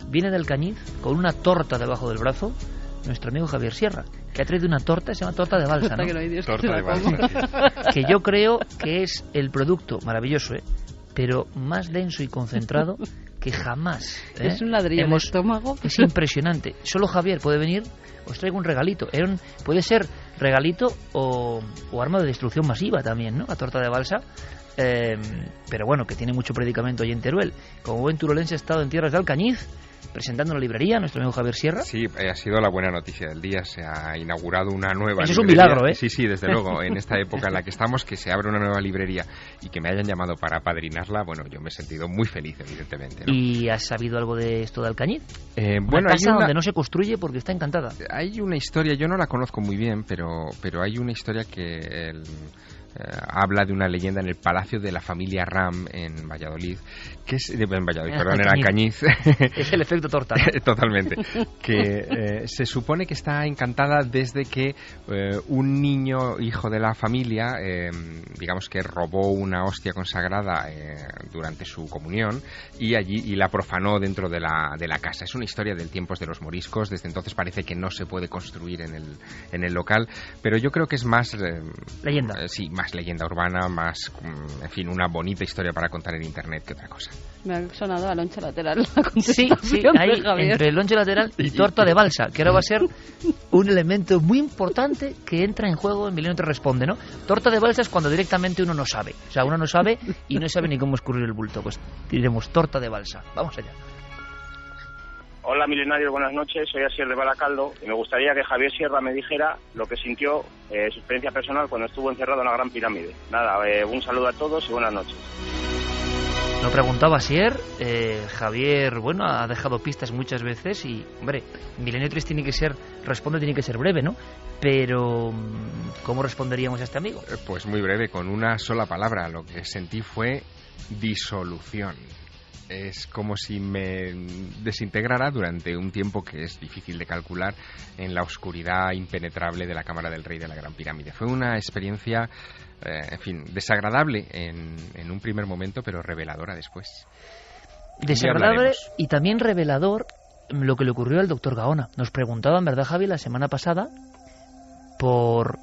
viene del Cañiz con una torta debajo del brazo, nuestro amigo Javier Sierra, que ha traído una torta, se llama torta de balsa, ¿no? Torta de balsa. Que yo creo que es el producto maravilloso, pero más denso y concentrado que jamás. Es un ladrillo de estómago. Es impresionante. Solo Javier puede venir. Os traigo un regalito. Puede ser regalito o arma de destrucción masiva también, ¿no? La torta de balsa. Pero bueno, que tiene mucho predicamento allí en Teruel. Como buen turolense ha estado en tierras de Alcañiz, presentando la librería, nuestro amigo Javier Sierra. Sí, ha sido la buena noticia del día. Se ha inaugurado una nueva librería. Eso es un milagro, ¿eh? Sí, desde luego. En esta época en la que estamos, que se abre una nueva librería y que me hayan llamado para apadrinarla, bueno, yo me he sentido muy feliz, evidentemente, ¿no? ¿Y has sabido algo de esto de Alcañiz? Bueno, casa donde no se construye porque está encantada. Hay una historia, yo no la conozco muy bien, pero hay una historia que habla de una leyenda en el Palacio de la familia Ram en Valladolid, en Alcañiz. Es el efecto torta, ¿no? Totalmente. Que se supone que está encantada desde que un niño, hijo de la familia, digamos que robó una hostia consagrada durante su comunión y la profanó dentro de la casa. Es una historia del tiempos de los moriscos. Desde entonces parece que no se puede construir en el local, pero yo creo que es más leyenda. Sí, más leyenda urbana, más, en fin, una bonita historia para contar en internet que otra cosa. Me ha sonado a loncha lateral. Sí, ahí entre loncha lateral y torta de balsa, que ahora va a ser un elemento muy importante que entra en juego en Milenio te responde, ¿no? Torta de balsa es cuando directamente uno no sabe. O sea, uno no sabe y no sabe ni cómo escurrir el bulto. Pues diremos torta de balsa. Vamos allá. Hola milenarios, buenas noches, soy Asier de Baracaldo y me gustaría que Javier Sierra me dijera lo que sintió, su experiencia personal cuando estuvo encerrado en la Gran Pirámide. Nada, un saludo a todos y buenas noches. Lo preguntaba Asier, Javier, bueno, ha dejado pistas muchas veces y, hombre, Milenio 3 tiene que ser breve, ¿no? Pero, ¿cómo responderíamos a este amigo? Pues muy breve, con una sola palabra, lo que sentí fue disolución. Es como si me desintegrara durante un tiempo que es difícil de calcular en la oscuridad impenetrable de la Cámara del Rey de la Gran Pirámide. Fue una experiencia, en fin, desagradable en un primer momento, pero reveladora después. Desagradable y también revelador lo que le ocurrió al doctor Gaona. Nos preguntaban, ¿verdad, Javi, la semana pasada por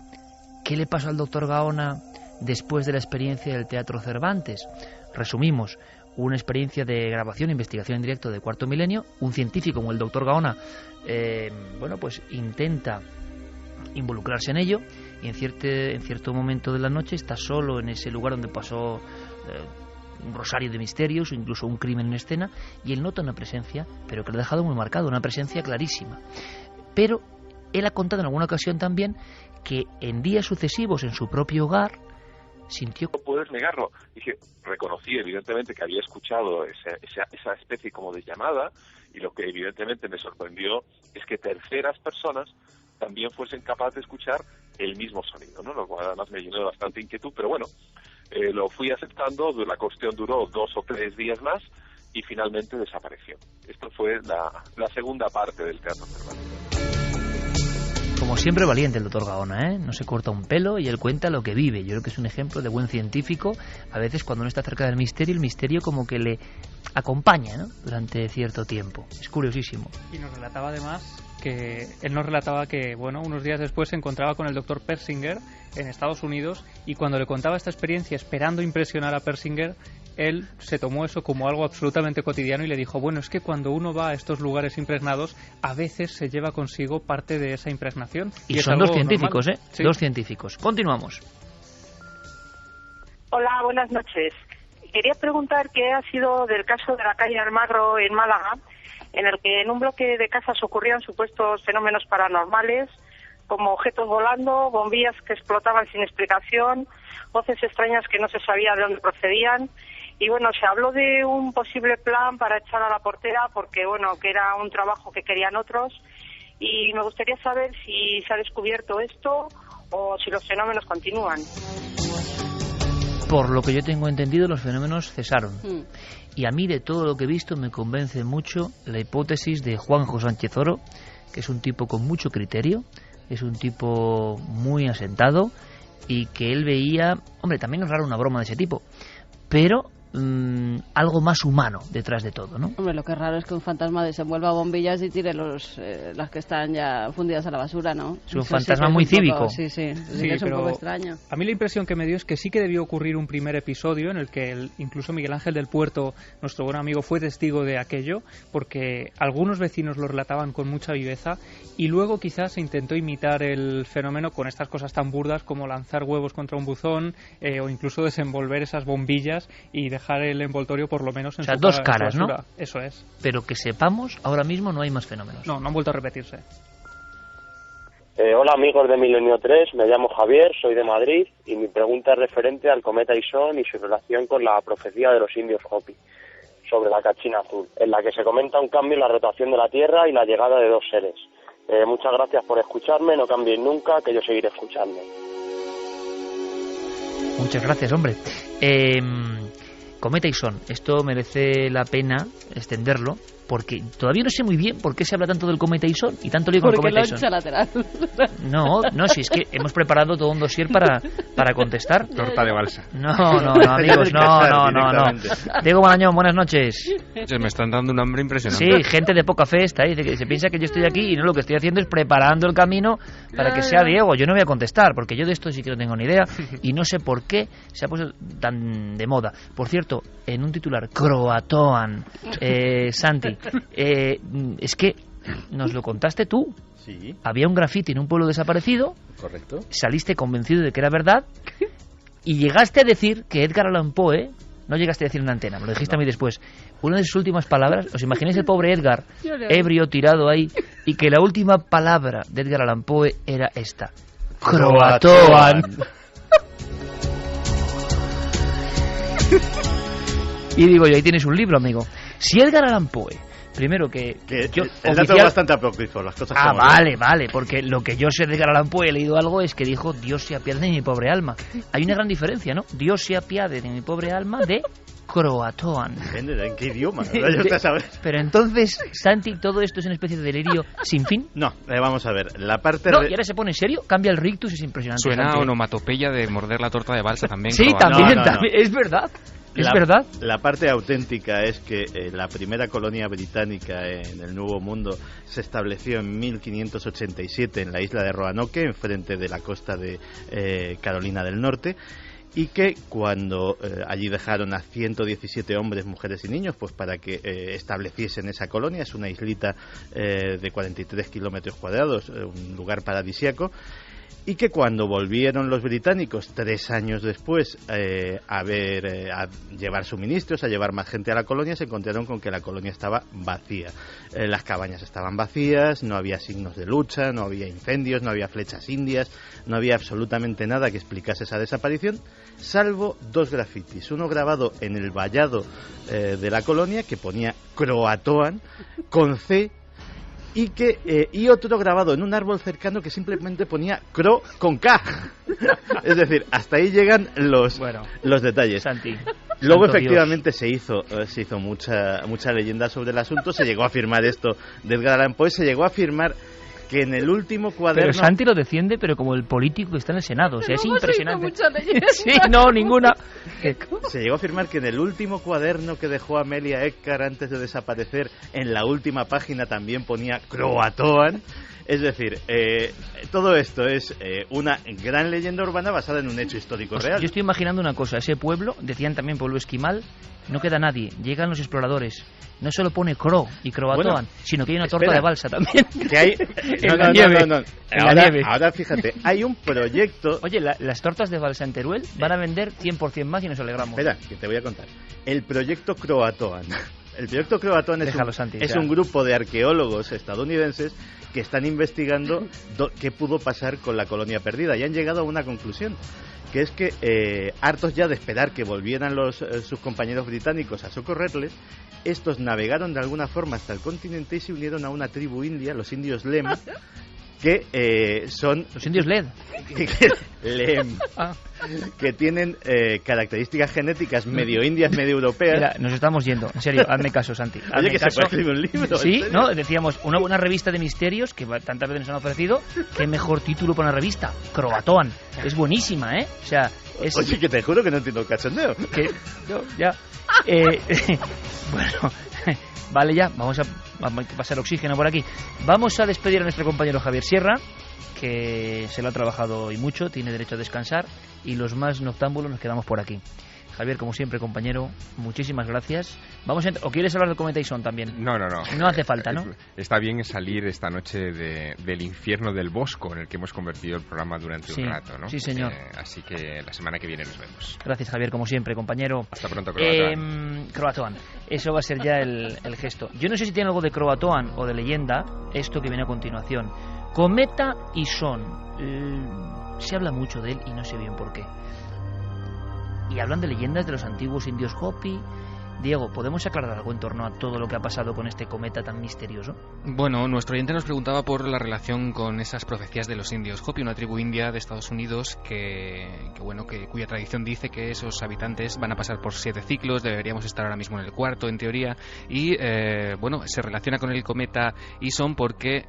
qué le pasó al doctor Gaona después de la experiencia del Teatro Cervantes? Resumimos. Una experiencia de grabación e investigación en directo de Cuarto Milenio. Un científico como el doctor Gaona, pues intenta involucrarse en ello y en cierto momento de la noche está solo en ese lugar donde pasó un rosario de misterios o incluso un crimen en escena y él nota una presencia, pero que lo ha dejado muy marcado, una presencia clarísima. Pero él ha contado en alguna ocasión también que en días sucesivos en su propio hogar sintió... No puedes negarlo. Dije, reconocí evidentemente que había escuchado esa especie como de llamada y lo que evidentemente me sorprendió es que terceras personas también fuesen capaces de escuchar el mismo sonido, ¿no? Lo cual además me llenó de bastante inquietud, pero bueno, lo fui aceptando, la cuestión duró 2 o 3 días más y finalmente desapareció. Esto fue la segunda parte del Teatro Cervantes. Como siempre valiente el doctor Gaona, ¿eh? No se corta un pelo y él cuenta lo que vive. Yo creo que es un ejemplo de buen científico. A veces cuando uno está cerca del misterio, el misterio como que le acompaña, ¿no? Durante cierto tiempo. Es curiosísimo. Y nos relataba además que, bueno, unos días después se encontraba con el doctor Persinger en Estados Unidos y cuando le contaba esta experiencia esperando impresionar a Persinger, él se tomó eso como algo absolutamente cotidiano y le dijo, bueno, es que cuando uno va a estos lugares impregnados, a veces se lleva consigo parte de esa impregnación. Y son dos científicos, normal. Sí. Dos científicos. Continuamos. Hola, buenas noches. Quería preguntar qué ha sido del caso de la calle Almagro en Málaga, en el que en un bloque de casas ocurrían supuestos fenómenos paranormales, como objetos volando, bombillas que explotaban sin explicación, voces extrañas que no se sabía de dónde procedían. Y bueno, se habló de un posible plan para echar a la portera porque, bueno, que era un trabajo que querían otros. Y me gustaría saber si se ha descubierto esto o si los fenómenos continúan. Por lo que yo tengo entendido, los fenómenos cesaron. Y a mí, de todo lo que he visto, me convence mucho la hipótesis de Juanjo Sánchez Oro, que es un tipo con mucho criterio, es un tipo muy asentado y que él veía... Hombre, también es raro una broma de ese tipo, pero algo más humano detrás de todo, ¿no? Hombre, lo que es raro es que un fantasma desenvuelva bombillas y tire las que están ya fundidas a la basura, ¿no? Es un fantasma muy cívico. Sí, es un poco extraño. A mí la impresión que me dio es que sí que debió ocurrir un primer episodio en el que incluso Miguel Ángel del Puerto, nuestro buen amigo, fue testigo de aquello, porque algunos vecinos lo relataban con mucha viveza, y luego quizás se intentó imitar el fenómeno con estas cosas tan burdas como lanzar huevos contra un buzón o incluso desenvolver esas bombillas y dejar el envoltorio por lo menos en su dos caras, ¿no? Eso es. Pero que sepamos, ahora mismo no hay más fenómenos. No han vuelto a repetirse. Hola amigos de Milenio 3, me llamo Javier, soy de Madrid y mi pregunta es referente al cometa Ison y su relación con la profecía de los indios Hopi sobre la cachina azul, en la que se comenta un cambio en la rotación de la Tierra y la llegada de dos seres. Muchas gracias por escucharme, no cambien nunca, que yo seguiré escuchando. Muchas gracias, hombre. Cometa Ison, esto merece la pena extenderlo, porque todavía no sé muy bien por qué se habla tanto del cometa Ison y tanto lío con el cometa Ison. Porque lateral. No, si es que hemos preparado todo un dossier para contestar. Torta de balsa. No, amigos, no. Diego Marañón, buenas noches. Me están dando un hambre impresionante. Sí, gente de poca fe está ahí, se piensa que yo estoy aquí y no, lo que estoy haciendo es preparando el camino para que sea Diego. Yo no voy a contestar, porque yo de esto sí que no tengo ni idea y no sé por qué se ha puesto tan de moda. Por cierto, en un titular, Croatoan, Santi, es que nos lo contaste tú. Sí. Había un graffiti en un pueblo desaparecido. Correcto. Saliste convencido de que era verdad y llegaste a decir que Edgar Allan Poe, no llegaste a decir en una antena, me lo dijiste a mí después, una de sus últimas palabras, ¿os imagináis el pobre Edgar ebrio tirado ahí y que la última palabra de Edgar Allan Poe era esta: Croatoan? Y digo yo, ahí tienes un libro, amigo. Si Edgar Allan Poe, primero que yo, el dato es bastante apócrifo, las cosas como vale, porque lo que yo sé de Edgar Allan Poe, he leído algo, es que dijo: Dios se apiade de mi pobre alma. Hay una gran diferencia, ¿no? Dios se apiade de mi pobre alma de Croatoan. Depende de en qué idioma, ¿verdad? Pero entonces, Santi, ¿todo esto es una especie de delirio sin fin? No, vamos a ver, la parte... No, y ahora se pone en serio, cambia el rictus, es impresionante. Suena a onomatopeya de morder la torta de balsa también. Sí, también, es verdad. ¿Es verdad? La parte auténtica es que la primera colonia británica en el Nuevo Mundo se estableció en 1587 en la isla de Roanoke, enfrente de la costa de Carolina del Norte, y que cuando allí dejaron a 117 hombres, mujeres y niños, pues para que estableciesen esa colonia, es una islita de 43 kilómetros cuadrados, un lugar paradisíaco, y que cuando volvieron los británicos 3 años después a llevar suministros, a llevar más gente a la colonia, se encontraron con que la colonia estaba vacía. Las cabañas estaban vacías, no había signos de lucha, no había incendios, no había flechas indias, no había absolutamente nada que explicase esa desaparición, salvo 2 grafitis, uno grabado en el vallado de la colonia que ponía Croatoan con C, y otro grabado en un árbol cercano que simplemente ponía Cro con K. Es decir, hasta ahí llegan los detalles. Santi. Luego efectivamente se hizo mucha leyenda sobre el asunto, se llegó a afirmar esto de Edgar Allan Poe, se llegó a afirmar que en el último cuaderno... Pero Santi lo defiende, pero como el político que está en el Senado, o sea, es impresionante. Sí, no, ninguna. Se llegó a afirmar que en el último cuaderno que dejó Amelia Earhart antes de desaparecer, en la última página también ponía Croatoan. Es decir, todo esto es una gran leyenda urbana basada en un hecho histórico real. Yo estoy imaginando una cosa, ese pueblo, decían también pueblo esquimal, no queda nadie, llegan los exploradores. No solo pone Cro y Croatoan, sino que hay una torta de balsa también. Que hay... No. Ahora fíjate, hay un proyecto... Oye, las tortas de balsa en Teruel van a vender 100% más y nos alegramos. Espera, que te voy a contar. El proyecto Croatoan. El proyecto Croatoan es un grupo de arqueólogos estadounidenses que están investigando qué pudo pasar con la colonia perdida y han llegado a una conclusión, que es que hartos ya de esperar que volvieran sus compañeros británicos a socorrerles, estos navegaron de alguna forma hasta el continente y se unieron a una tribu india, los indios Lem, que son... Los indios LED. Que tienen características genéticas medio indias, medio europeas. Mira, nos estamos yendo, en serio, hazme caso, Santi. Oye, que caso. se puede escribir un libro. Sí, ¿no? Decíamos, una buena revista de misterios, que tantas veces nos han ofrecido, qué mejor título para una revista, Croatoan. Es buenísima, ¿eh? O sea, es... Oye, que te juro que no entiendo el cachondeo. Que yo, ya... bueno, vale ya, vamos a pasar oxígeno por aquí. Vamos a despedir a nuestro compañero Javier Sierra, que se lo ha trabajado hoy mucho, tiene derecho a descansar, y los más noctámbulos nos quedamos por aquí. Javier, como siempre, compañero, muchísimas gracias. ¿O quieres hablar del Cometa Ison también? No. No hace falta, ¿no? Está bien salir esta noche del infierno del Bosco en el que hemos convertido el programa durante un rato, ¿no? Sí, señor. Así que la semana que viene nos vemos. Gracias, Javier, como siempre, compañero. Hasta pronto, Croatoan. Croatoan. Eso va a ser ya el gesto. Yo no sé si tiene algo de Croatoan o de leyenda, esto que viene a continuación. Cometa Ison. Se habla mucho de él y no sé bien por qué. Y hablan de leyendas de los antiguos indios Hopi. Diego, ¿podemos aclarar algo en torno a todo lo que ha pasado con este cometa tan misterioso? Bueno, nuestro oyente nos preguntaba por la relación con esas profecías de los indios Hopi, una tribu india de Estados Unidos cuya tradición dice que esos habitantes van a pasar por 7 ciclos, deberíamos estar ahora mismo en el 4º, en teoría, y se relaciona con el cometa Ison porque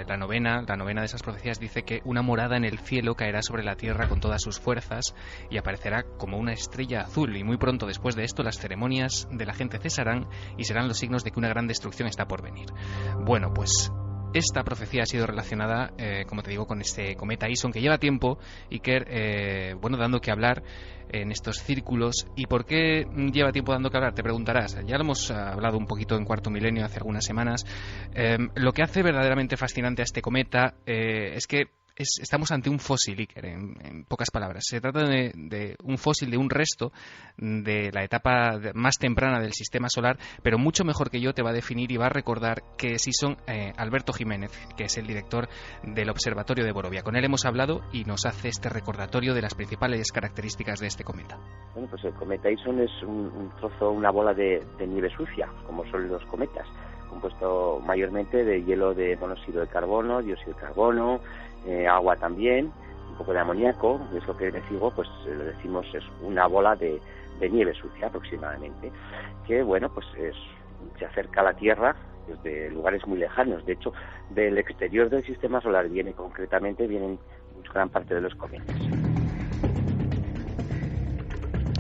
la novena de esas profecías dice que una morada en el cielo caerá sobre la tierra con todas sus fuerzas y aparecerá como una estrella azul, y muy pronto después de esto las ceremonias de la gente cesarán y serán los signos de que una gran destrucción está por venir. Bueno, pues esta profecía ha sido relacionada, como te digo, con este cometa Ison, que lleva tiempo, Iker, dando que hablar en estos círculos. ¿Y por qué lleva tiempo dando que hablar? Te preguntarás. Ya lo hemos hablado un poquito en Cuarto Milenio hace algunas semanas. Lo que hace verdaderamente fascinante a este cometa es que estamos ante un fósil, Iker, en pocas palabras. Se trata de un fósil, de un resto de la etapa más temprana del sistema solar, pero mucho mejor que yo te va a definir y va a recordar que sí son Alberto Jiménez, que es el director del Observatorio de Borovia. Con él hemos hablado y nos hace este recordatorio de las principales características de este cometa. Bueno, pues el cometa Ison es un trozo, una bola de nieve sucia, como son los cometas, compuesto mayormente de hielo de monóxido de carbono, dióxido de carbono, agua también, un poco de amoníaco. Es lo que decimos, pues lo decimos, es una bola de nieve sucia aproximadamente, que se acerca a la Tierra desde lugares muy lejanos. De hecho, del exterior del sistema solar vienen gran parte de los cometas.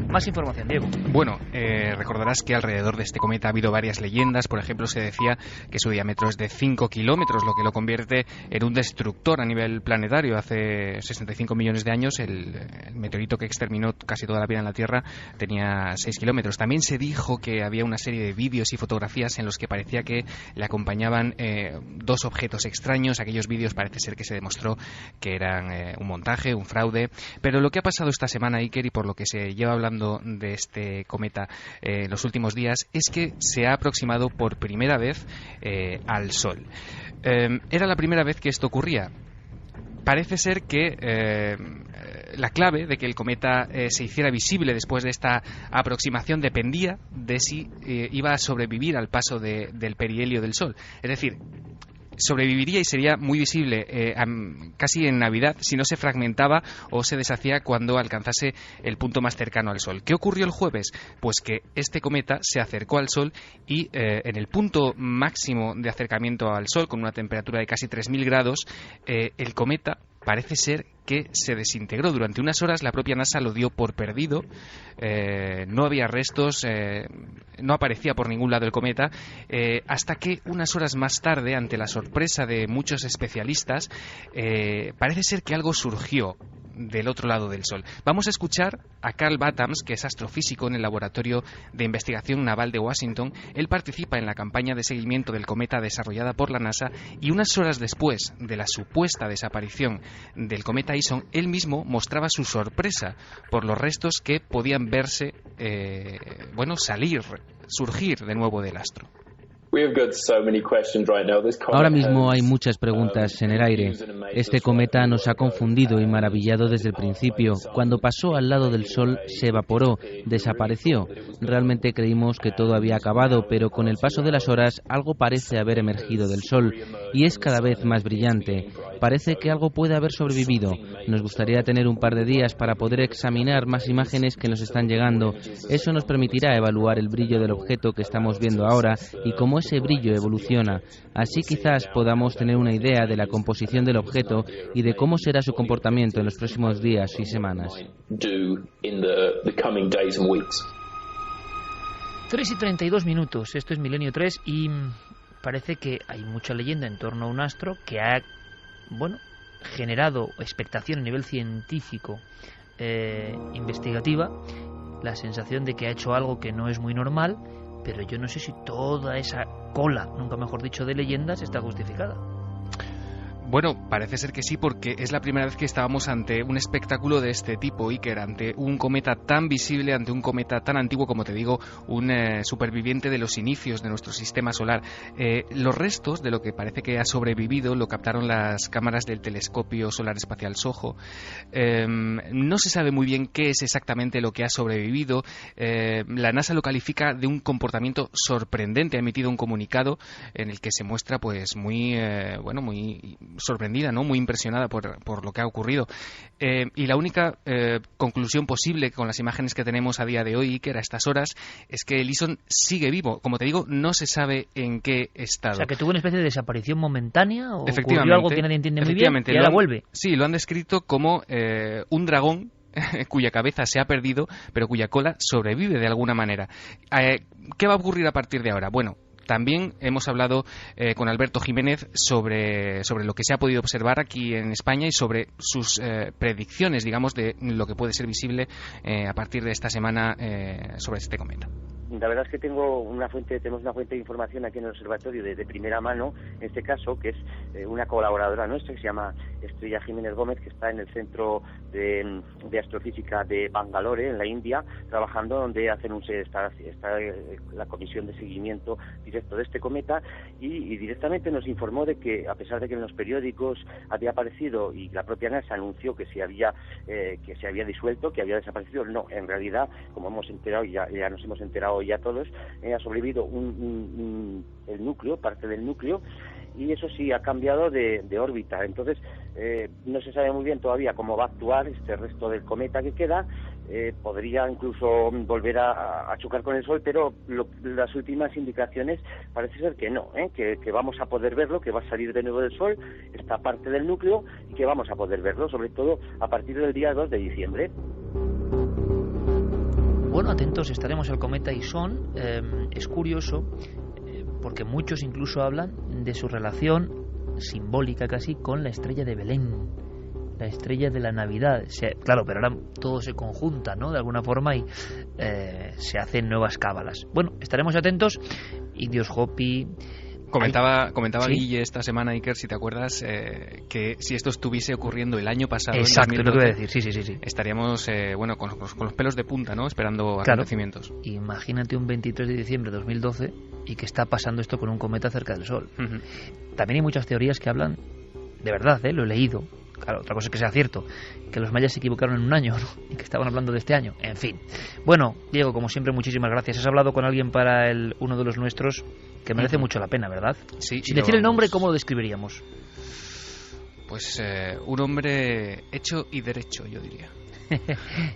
Más información, Diego. Bueno, recordarás que alrededor de este cometa ha habido varias leyendas. Por ejemplo, se decía que su diámetro es de 5 kilómetros, lo que lo convierte en un destructor a nivel planetario. Hace 65 millones de años, el meteorito que exterminó casi toda la vida en la Tierra tenía 6 kilómetros. También se dijo que había una serie de vídeos y fotografías en los que parecía que le acompañaban 2 objetos extraños. Aquellos vídeos parece ser que se demostró que eran un montaje, un fraude. Pero lo que ha pasado esta semana, Iker, y por lo que se lleva hablando de este cometa los últimos días, es que se ha aproximado por primera vez al Sol. Era la primera vez que esto ocurría. Parece ser que la clave de que el cometa se hiciera visible después de esta aproximación dependía de si iba a sobrevivir al paso del perihelio del Sol. Es decir, sobreviviría y sería muy visible casi en Navidad si no se fragmentaba o se deshacía cuando alcanzase el punto más cercano al Sol. ¿Qué ocurrió el jueves? Pues que este cometa se acercó al Sol y en el punto máximo de acercamiento al Sol, con una temperatura de casi 3.000 grados, el cometa parece ser que se desintegró. Durante unas horas la propia NASA lo dio por perdido, no había restos, no aparecía por ningún lado el cometa, hasta que unas horas más tarde, ante la sorpresa de muchos especialistas, parece ser que algo surgió del otro lado del Sol. Vamos a escuchar a Carl Battams, que es astrofísico en el Laboratorio de Investigación Naval de Washington. Él participa en la campaña de seguimiento del cometa desarrollada por la NASA, y unas horas después de la supuesta desaparición del cometa Ison, él mismo mostraba su sorpresa por los restos que podían verse surgir de nuevo del astro. Ahora mismo hay muchas preguntas en el aire. Este cometa nos ha confundido y maravillado desde el principio. Cuando pasó al lado del Sol se evaporó, desapareció. Realmente creímos que todo había acabado, pero con el paso de las horas algo parece haber emergido del Sol y es cada vez más brillante. Parece que algo puede haber sobrevivido. Nos gustaría tener un par de días para poder examinar más imágenes que nos están llegando. Eso nos permitirá evaluar el brillo del objeto que estamos viendo ahora y cómo ese brillo evoluciona. Así quizás podamos tener una idea de la composición del objeto y de cómo será su comportamiento en los próximos días y semanas. 3:32. Esto es Milenio 3 y parece que hay mucha leyenda en torno a un astro que ha, generado expectación a nivel científico, investigativa, la sensación de que ha hecho algo que no es muy normal, pero yo no sé si toda esa cola, nunca mejor dicho, de leyendas está justificada. Bueno, parece ser que sí, porque es la primera vez que estábamos ante un espectáculo de este tipo, Iker, ante un cometa tan visible, ante un cometa tan antiguo, como te digo, un superviviente de los inicios de nuestro sistema solar. Los restos de lo que parece que ha sobrevivido lo captaron las cámaras del telescopio solar espacial SOHO. No se sabe muy bien qué es exactamente lo que ha sobrevivido. La NASA lo califica de un comportamiento sorprendente. Ha emitido un comunicado en el que se muestra pues muy sorprendida, ¿no? Muy impresionada por lo que ha ocurrido. Y la única conclusión posible con las imágenes que tenemos a día de hoy, Iker, a estas horas, es que Ellison sigue vivo. Como te digo, no se sabe en qué estado. O sea, que tuvo una especie de desaparición momentánea o ocurrió algo que nadie entiende muy bien y ahora vuelve. Sí, lo han descrito como un dragón cuya cabeza se ha perdido, pero cuya cola sobrevive de alguna manera. ¿Qué va a ocurrir a partir de ahora? Bueno, también hemos hablado con Alberto Jiménez sobre lo que se ha podido observar aquí en España y sobre sus predicciones, digamos, de lo que puede ser visible a partir de esta semana sobre este cometa. La verdad es que tenemos una fuente de información aquí en el observatorio de primera mano, en este caso, que es una colaboradora nuestra que se llama Estrella Jiménez Gómez, que está en el Centro de Astrofísica de Bangalore, en la India, trabajando donde está la comisión de seguimiento directo de este cometa y directamente nos informó de que, a pesar de que en los periódicos había aparecido y la propia NASA anunció que se había disuelto, que había desaparecido, no, en realidad, como hemos enterado y ya nos hemos enterado ya todos, ha sobrevivido el núcleo, parte del núcleo, y eso sí ha cambiado de órbita. Entonces no se sabe muy bien todavía cómo va a actuar este resto del cometa que queda. Podría incluso volver a chocar con el Sol, pero las últimas indicaciones parece ser que no, que vamos a poder verlo, que va a salir de nuevo del Sol esta parte del núcleo y que vamos a poder verlo, sobre todo a partir del día 2 de diciembre. Bueno, atentos estaremos al cometa Ison. Es curioso porque muchos incluso hablan de su relación simbólica casi con la estrella de Belén, la estrella de la Navidad. Claro, pero ahora todo se conjunta, ¿no? De alguna forma y se hacen nuevas cábalas. Bueno, estaremos atentos. Indios Hopi. Comentaba ¿Sí? Guille esta semana, Iker, si te acuerdas, que si esto estuviese ocurriendo el año pasado, exacto, en 2012, lo que voy a decir, sí. estaríamos con los pelos de punta, ¿no? Esperando acontecimientos. Imagínate un 23 de diciembre de 2012 y que está pasando esto con un cometa cerca del Sol. Uh-huh. También hay muchas teorías que hablan, de verdad, lo he leído. Claro, otra cosa es que sea cierto, que los mayas se equivocaron en un año, ¿no? Y que estaban hablando de este año. En fin. Bueno, Diego, como siempre, muchísimas gracias. Has hablado con alguien para uno de los nuestros que merece mucho la pena, ¿verdad? Sí. Sin decir el nombre, ¿cómo lo describiríamos? Pues un hombre hecho y derecho, yo diría.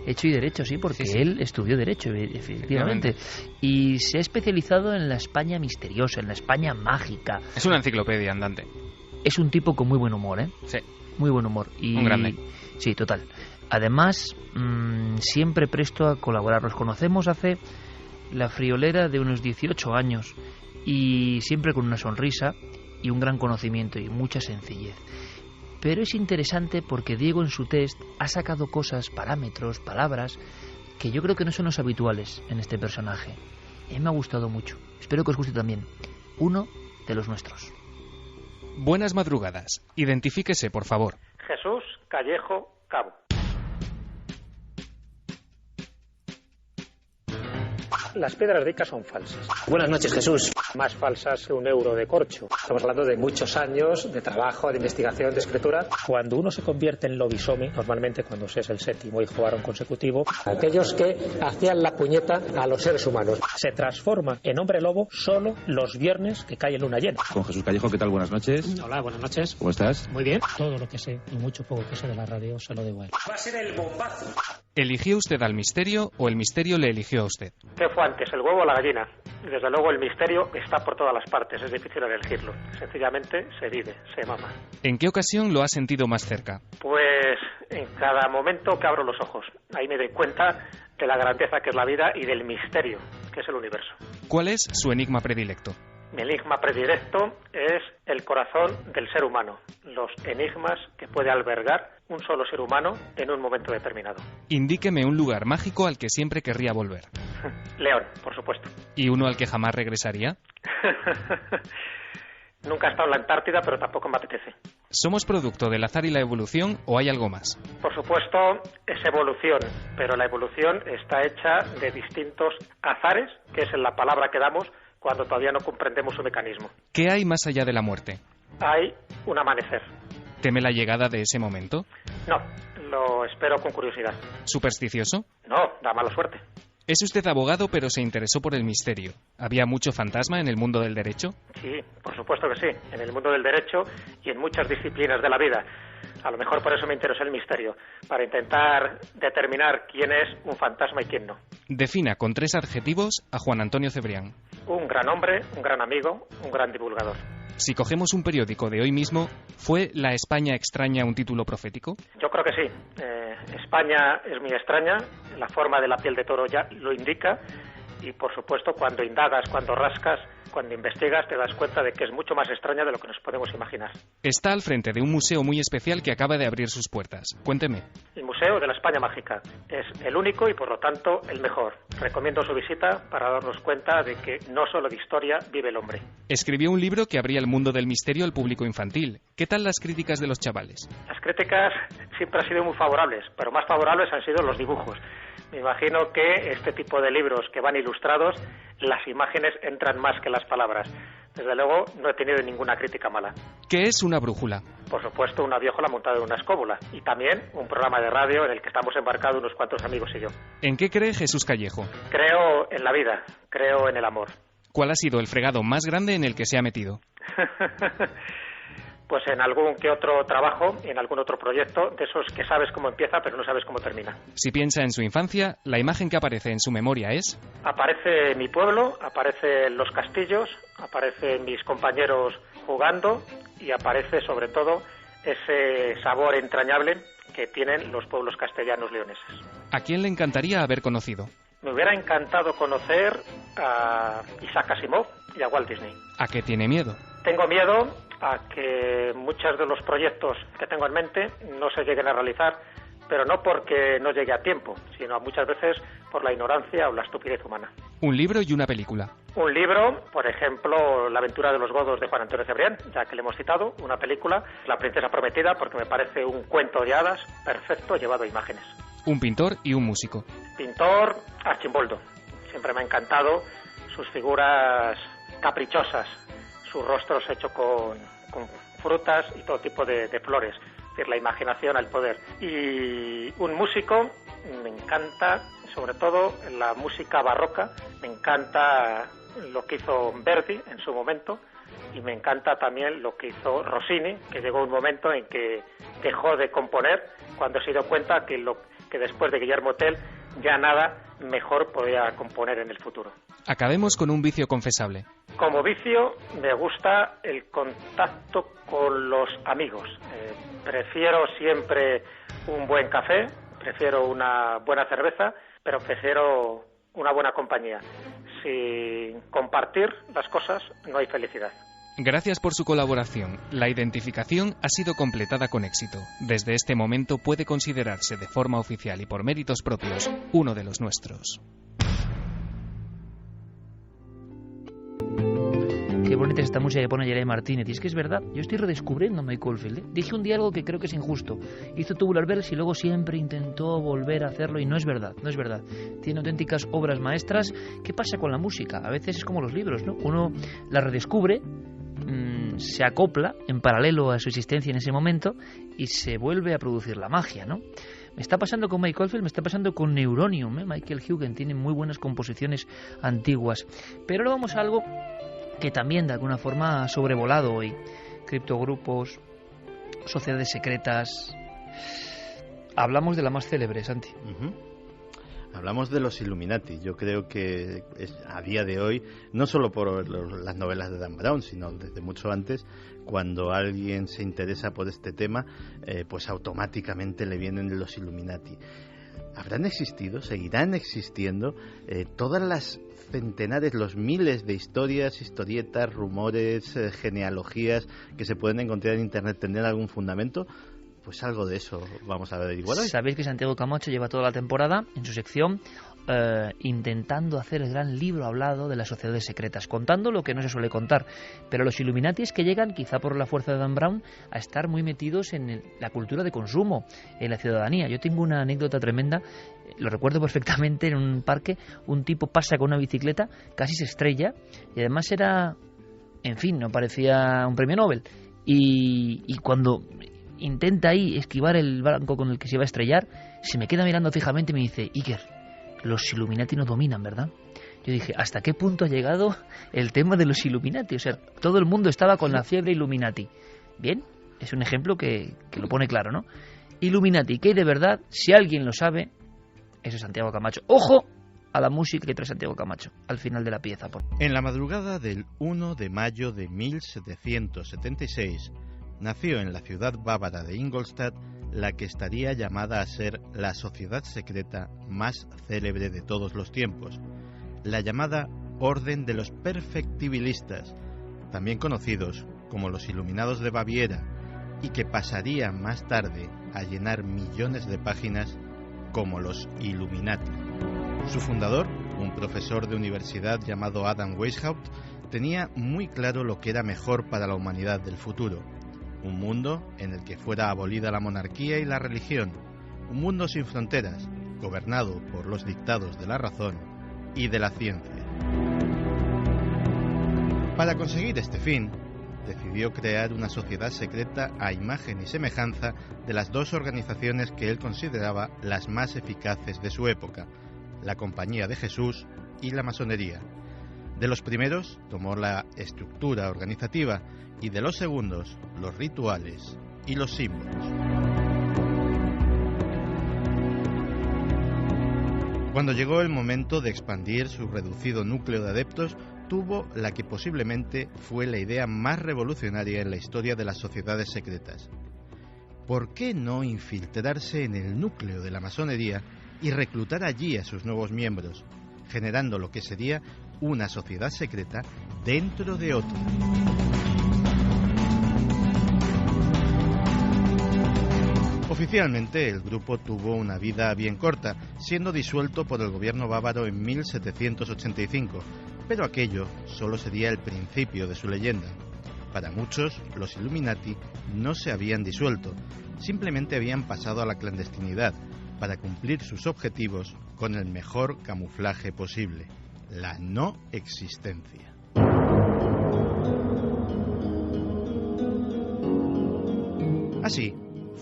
Hecho y derecho, sí, porque él estudió derecho, efectivamente. Y se ha especializado en la España misteriosa, en la España mágica. Es una enciclopedia andante. Es un tipo con muy buen humor, ¿eh? Sí. Muy buen humor. Y, un grande. Sí, total. Además, siempre presto a colaborar. Los conocemos hace la friolera de unos 18 años y siempre con una sonrisa y un gran conocimiento y mucha sencillez. Pero es interesante porque Diego en su test ha sacado cosas, parámetros, palabras que yo creo que no son los habituales en este personaje. A mí me ha gustado mucho. Espero que os guste también. Uno de los nuestros. Buenas madrugadas. Identifíquese, por favor. Jesús Callejo Cabo. Las piedras de Ica son falsas. Buenas noches, Jesús. Más falsas que un euro de corcho. Estamos hablando de muchos años de trabajo, de investigación, de escritura. Cuando uno se convierte en lobisomi, normalmente cuando se es el 7º hijo varón consecutivo, aquellos que hacían la puñeta a los seres humanos, se transforma en hombre lobo solo los viernes que cae luna llena. Con Jesús Callejo, ¿qué tal? Buenas noches. Hola, buenas noches. ¿Cómo estás? Muy bien. Todo lo que sé y mucho poco que sé de la radio se lo debo a él. Va a ser el bombazo. ¿Eligió usted al misterio o el misterio le eligió a usted? ¿Qué fue antes, el huevo o la gallina? Desde luego el misterio está por todas las partes, es difícil elegirlo. Sencillamente se vive, se mama. ¿En qué ocasión lo ha sentido más cerca? Pues en cada momento que abro los ojos. Ahí me doy cuenta de la grandeza que es la vida y del misterio que es el universo. ¿Cuál es su enigma predilecto? Mi enigma predilecto es el corazón del ser humano, los enigmas que puede albergar un solo ser humano en un momento determinado. Indíqueme un lugar mágico al que siempre querría volver. León, por supuesto. ¿Y uno al que jamás regresaría? Nunca he estado en la Antártida, pero tampoco me apetece. ¿Somos producto del azar y la evolución o hay algo más? Por supuesto, es evolución, pero la evolución está hecha de distintos azares, que es la palabra que damos cuando todavía no comprendemos su mecanismo. ¿Qué hay más allá de la muerte? Hay un amanecer. ¿Teme la llegada de ese momento? No, lo espero con curiosidad. ¿Supersticioso? No, da mala suerte. Es usted abogado, pero se interesó por el misterio. ¿Había mucho fantasma en el mundo del derecho? Sí, por supuesto que sí, en el mundo del derecho y en muchas disciplinas de la vida. A lo mejor por eso me interesó el misterio, para intentar determinar quién es un fantasma y quién no. Defina con 3 adjetivos a Juan Antonio Cebrián. Un gran hombre, un gran amigo, un gran divulgador. Si cogemos un periódico de hoy mismo, ¿fue La España extraña un título profético? Yo creo que sí. España es muy extraña, la forma de la piel de toro ya lo indica, y por supuesto cuando indagas, cuando rascas, cuando investigas te das cuenta de que es mucho más extraña de lo que nos podemos imaginar. Está al frente de un museo muy especial que acaba de abrir sus puertas. Cuénteme. El Museo de la España Mágica es el único y por lo tanto el mejor. Recomiendo su visita para darnos cuenta de que no solo de historia vive el hombre. Escribió un libro que abría el mundo del misterio al público infantil. ¿Qué tal las críticas de los chavales? Las críticas siempre han sido muy favorables, pero más favorables han sido los dibujos. Me imagino que este tipo de libros que van ilustrados, las imágenes entran más que las palabras. Desde luego, no he tenido ninguna crítica mala. ¿Qué es una brújula? Por supuesto, una viejola montada en una escóbula. Y también un programa de radio en el que estamos embarcados unos cuantos amigos y yo. ¿En qué cree Jesús Callejo? Creo en la vida, creo en el amor. ¿Cuál ha sido el fregado más grande en el que se ha metido? Pues en algún que otro trabajo, en algún otro proyecto, de esos que sabes cómo empieza pero no sabes cómo termina. Si piensa en su infancia, la imagen que aparece en su memoria es... Aparece mi pueblo, aparecen los castillos, aparecen mis compañeros jugando y aparece sobre todo ese sabor entrañable que tienen los pueblos castellanos leoneses. ¿A quién le encantaría haber conocido? Me hubiera encantado conocer a Isaac Asimov y a Walt Disney. ¿A qué tiene miedo? Tengo miedo a que muchos de los proyectos que tengo en mente no se lleguen a realizar, pero no porque no llegue a tiempo, sino muchas veces por la ignorancia o la estupidez humana. Un libro y una película. Un libro, por ejemplo, La aventura de los godos de Juan Antonio Cebrián, ya que le hemos citado. Una película, La princesa prometida, porque me parece un cuento de hadas perfecto llevado a imágenes. Un pintor y un músico. Pintor, Archimboldo. Siempre me ha encantado sus figuras caprichosas, sus rostros hechos con frutas y todo tipo de flores. Es decir, la imaginación al poder. Y un músico, me encanta, sobre todo la música barroca, me encanta lo que hizo Verdi en su momento y me encanta también lo que hizo Rossini, que llegó un momento en que dejó de componer cuando se dio cuenta que después de Guillermo Tell ya nada mejor podía componer en el futuro. Acabemos con un vicio confesable. Como vicio me gusta el contacto con los amigos. Prefiero siempre un buen café, prefiero una buena cerveza, pero prefiero una buena compañía. Sin compartir las cosas no hay felicidad. Gracias por su colaboración. La identificación ha sido completada con éxito. Desde este momento puede considerarse de forma oficial y por méritos propios uno de los nuestros. Qué bonita esta música que pone Jeremy Martínez. Y es que es verdad, yo estoy redescubriendo a Mike Oldfield, ¿eh? Dije un día algo que creo que es injusto. Hizo Tubular Bells y luego siempre intentó volver a hacerlo, y no es verdad, no es verdad. Tiene auténticas obras maestras. ¿Qué pasa con la música? A veces es como los libros, ¿no? Uno la redescubre, se acopla en paralelo a su existencia en ese momento y se vuelve a producir la magia, ¿no? Me está pasando con Mike Oldfield, me está pasando con Neuronium, ¿eh? Michael Huguen tiene muy buenas composiciones antiguas. Pero ahora vamos a algo que también de alguna forma ha sobrevolado hoy. Criptogrupos, sociedades secretas. Hablamos de la más célebre, Santi. Hablamos de los Illuminati. Yo creo que a día de hoy, no solo por las novelas de Dan Brown, sino desde mucho antes, cuando alguien se interesa por este tema, pues automáticamente le vienen los Illuminati. ¿Habrán existido? ¿Seguirán existiendo? Todas las centenares, los miles de historias, historietas, rumores, genealogías que se pueden encontrar en Internet, ¿tendrán algún fundamento? Pues algo de eso vamos a averiguar hoy. Sabéis que Santiago Camacho lleva toda la temporada en su sección intentando hacer el gran libro hablado de las sociedades secretas, contando lo que no se suele contar. Pero los Illuminati es que llegan, quizá por la fuerza de Dan Brown, a estar muy metidos en la cultura de consumo, en la ciudadanía. Yo tengo una anécdota tremenda, lo recuerdo perfectamente, en un parque un tipo pasa con una bicicleta, casi se estrella, y además era, en fin, no parecía un premio Nobel. Y cuando intenta ahí esquivar el banco con el que se iba a estrellar, se me queda mirando fijamente y me dice: Iker, los Illuminati no dominan, ¿verdad? Yo dije, ¿hasta qué punto ha llegado el tema de los Illuminati? O sea, todo el mundo estaba con la fiebre Illuminati. Bien, es un ejemplo que lo pone claro, ¿no? Illuminati, ¿qué hay de verdad? Si alguien lo sabe, eso es Santiago Camacho. ¡Ojo a la música que trae Santiago Camacho al final de la pieza! En la madrugada del 1 de mayo de 1776, nació en la ciudad bávara de Ingolstadt la que estaría llamada a ser la sociedad secreta más célebre de todos los tiempos, la llamada Orden de los Perfectibilistas, también conocidos como los Iluminados de Baviera, y que pasaría más tarde a llenar millones de páginas como los Illuminati. Su fundador, un profesor de universidad llamado Adam Weishaupt, tenía muy claro lo que era mejor para la humanidad del futuro: un mundo en el que fuera abolida la monarquía y la religión, un mundo sin fronteras, gobernado por los dictados de la razón y de la ciencia. Para conseguir este fin, decidió crear una sociedad secreta a imagen y semejanza de las dos organizaciones que él consideraba las más eficaces de su época, la Compañía de Jesús y la Masonería. De los primeros tomó la estructura organizativa y de los segundos los rituales y los símbolos. Cuando llegó el momento de expandir su reducido núcleo de adeptos, tuvo la que posiblemente fue la idea más revolucionaria en la historia de las sociedades secretas. ¿Por qué no infiltrarse en el núcleo de la masonería y reclutar allí a sus nuevos miembros, generando lo que sería una sociedad secreta dentro de otra? Oficialmente, el grupo tuvo una vida bien corta, siendo disuelto por el gobierno bávaro en 1785, pero aquello solo sería el principio de su leyenda. Para muchos, los Illuminati no se habían disuelto, simplemente habían pasado a la clandestinidad para cumplir sus objetivos con el mejor camuflaje posible: la no existencia. Así,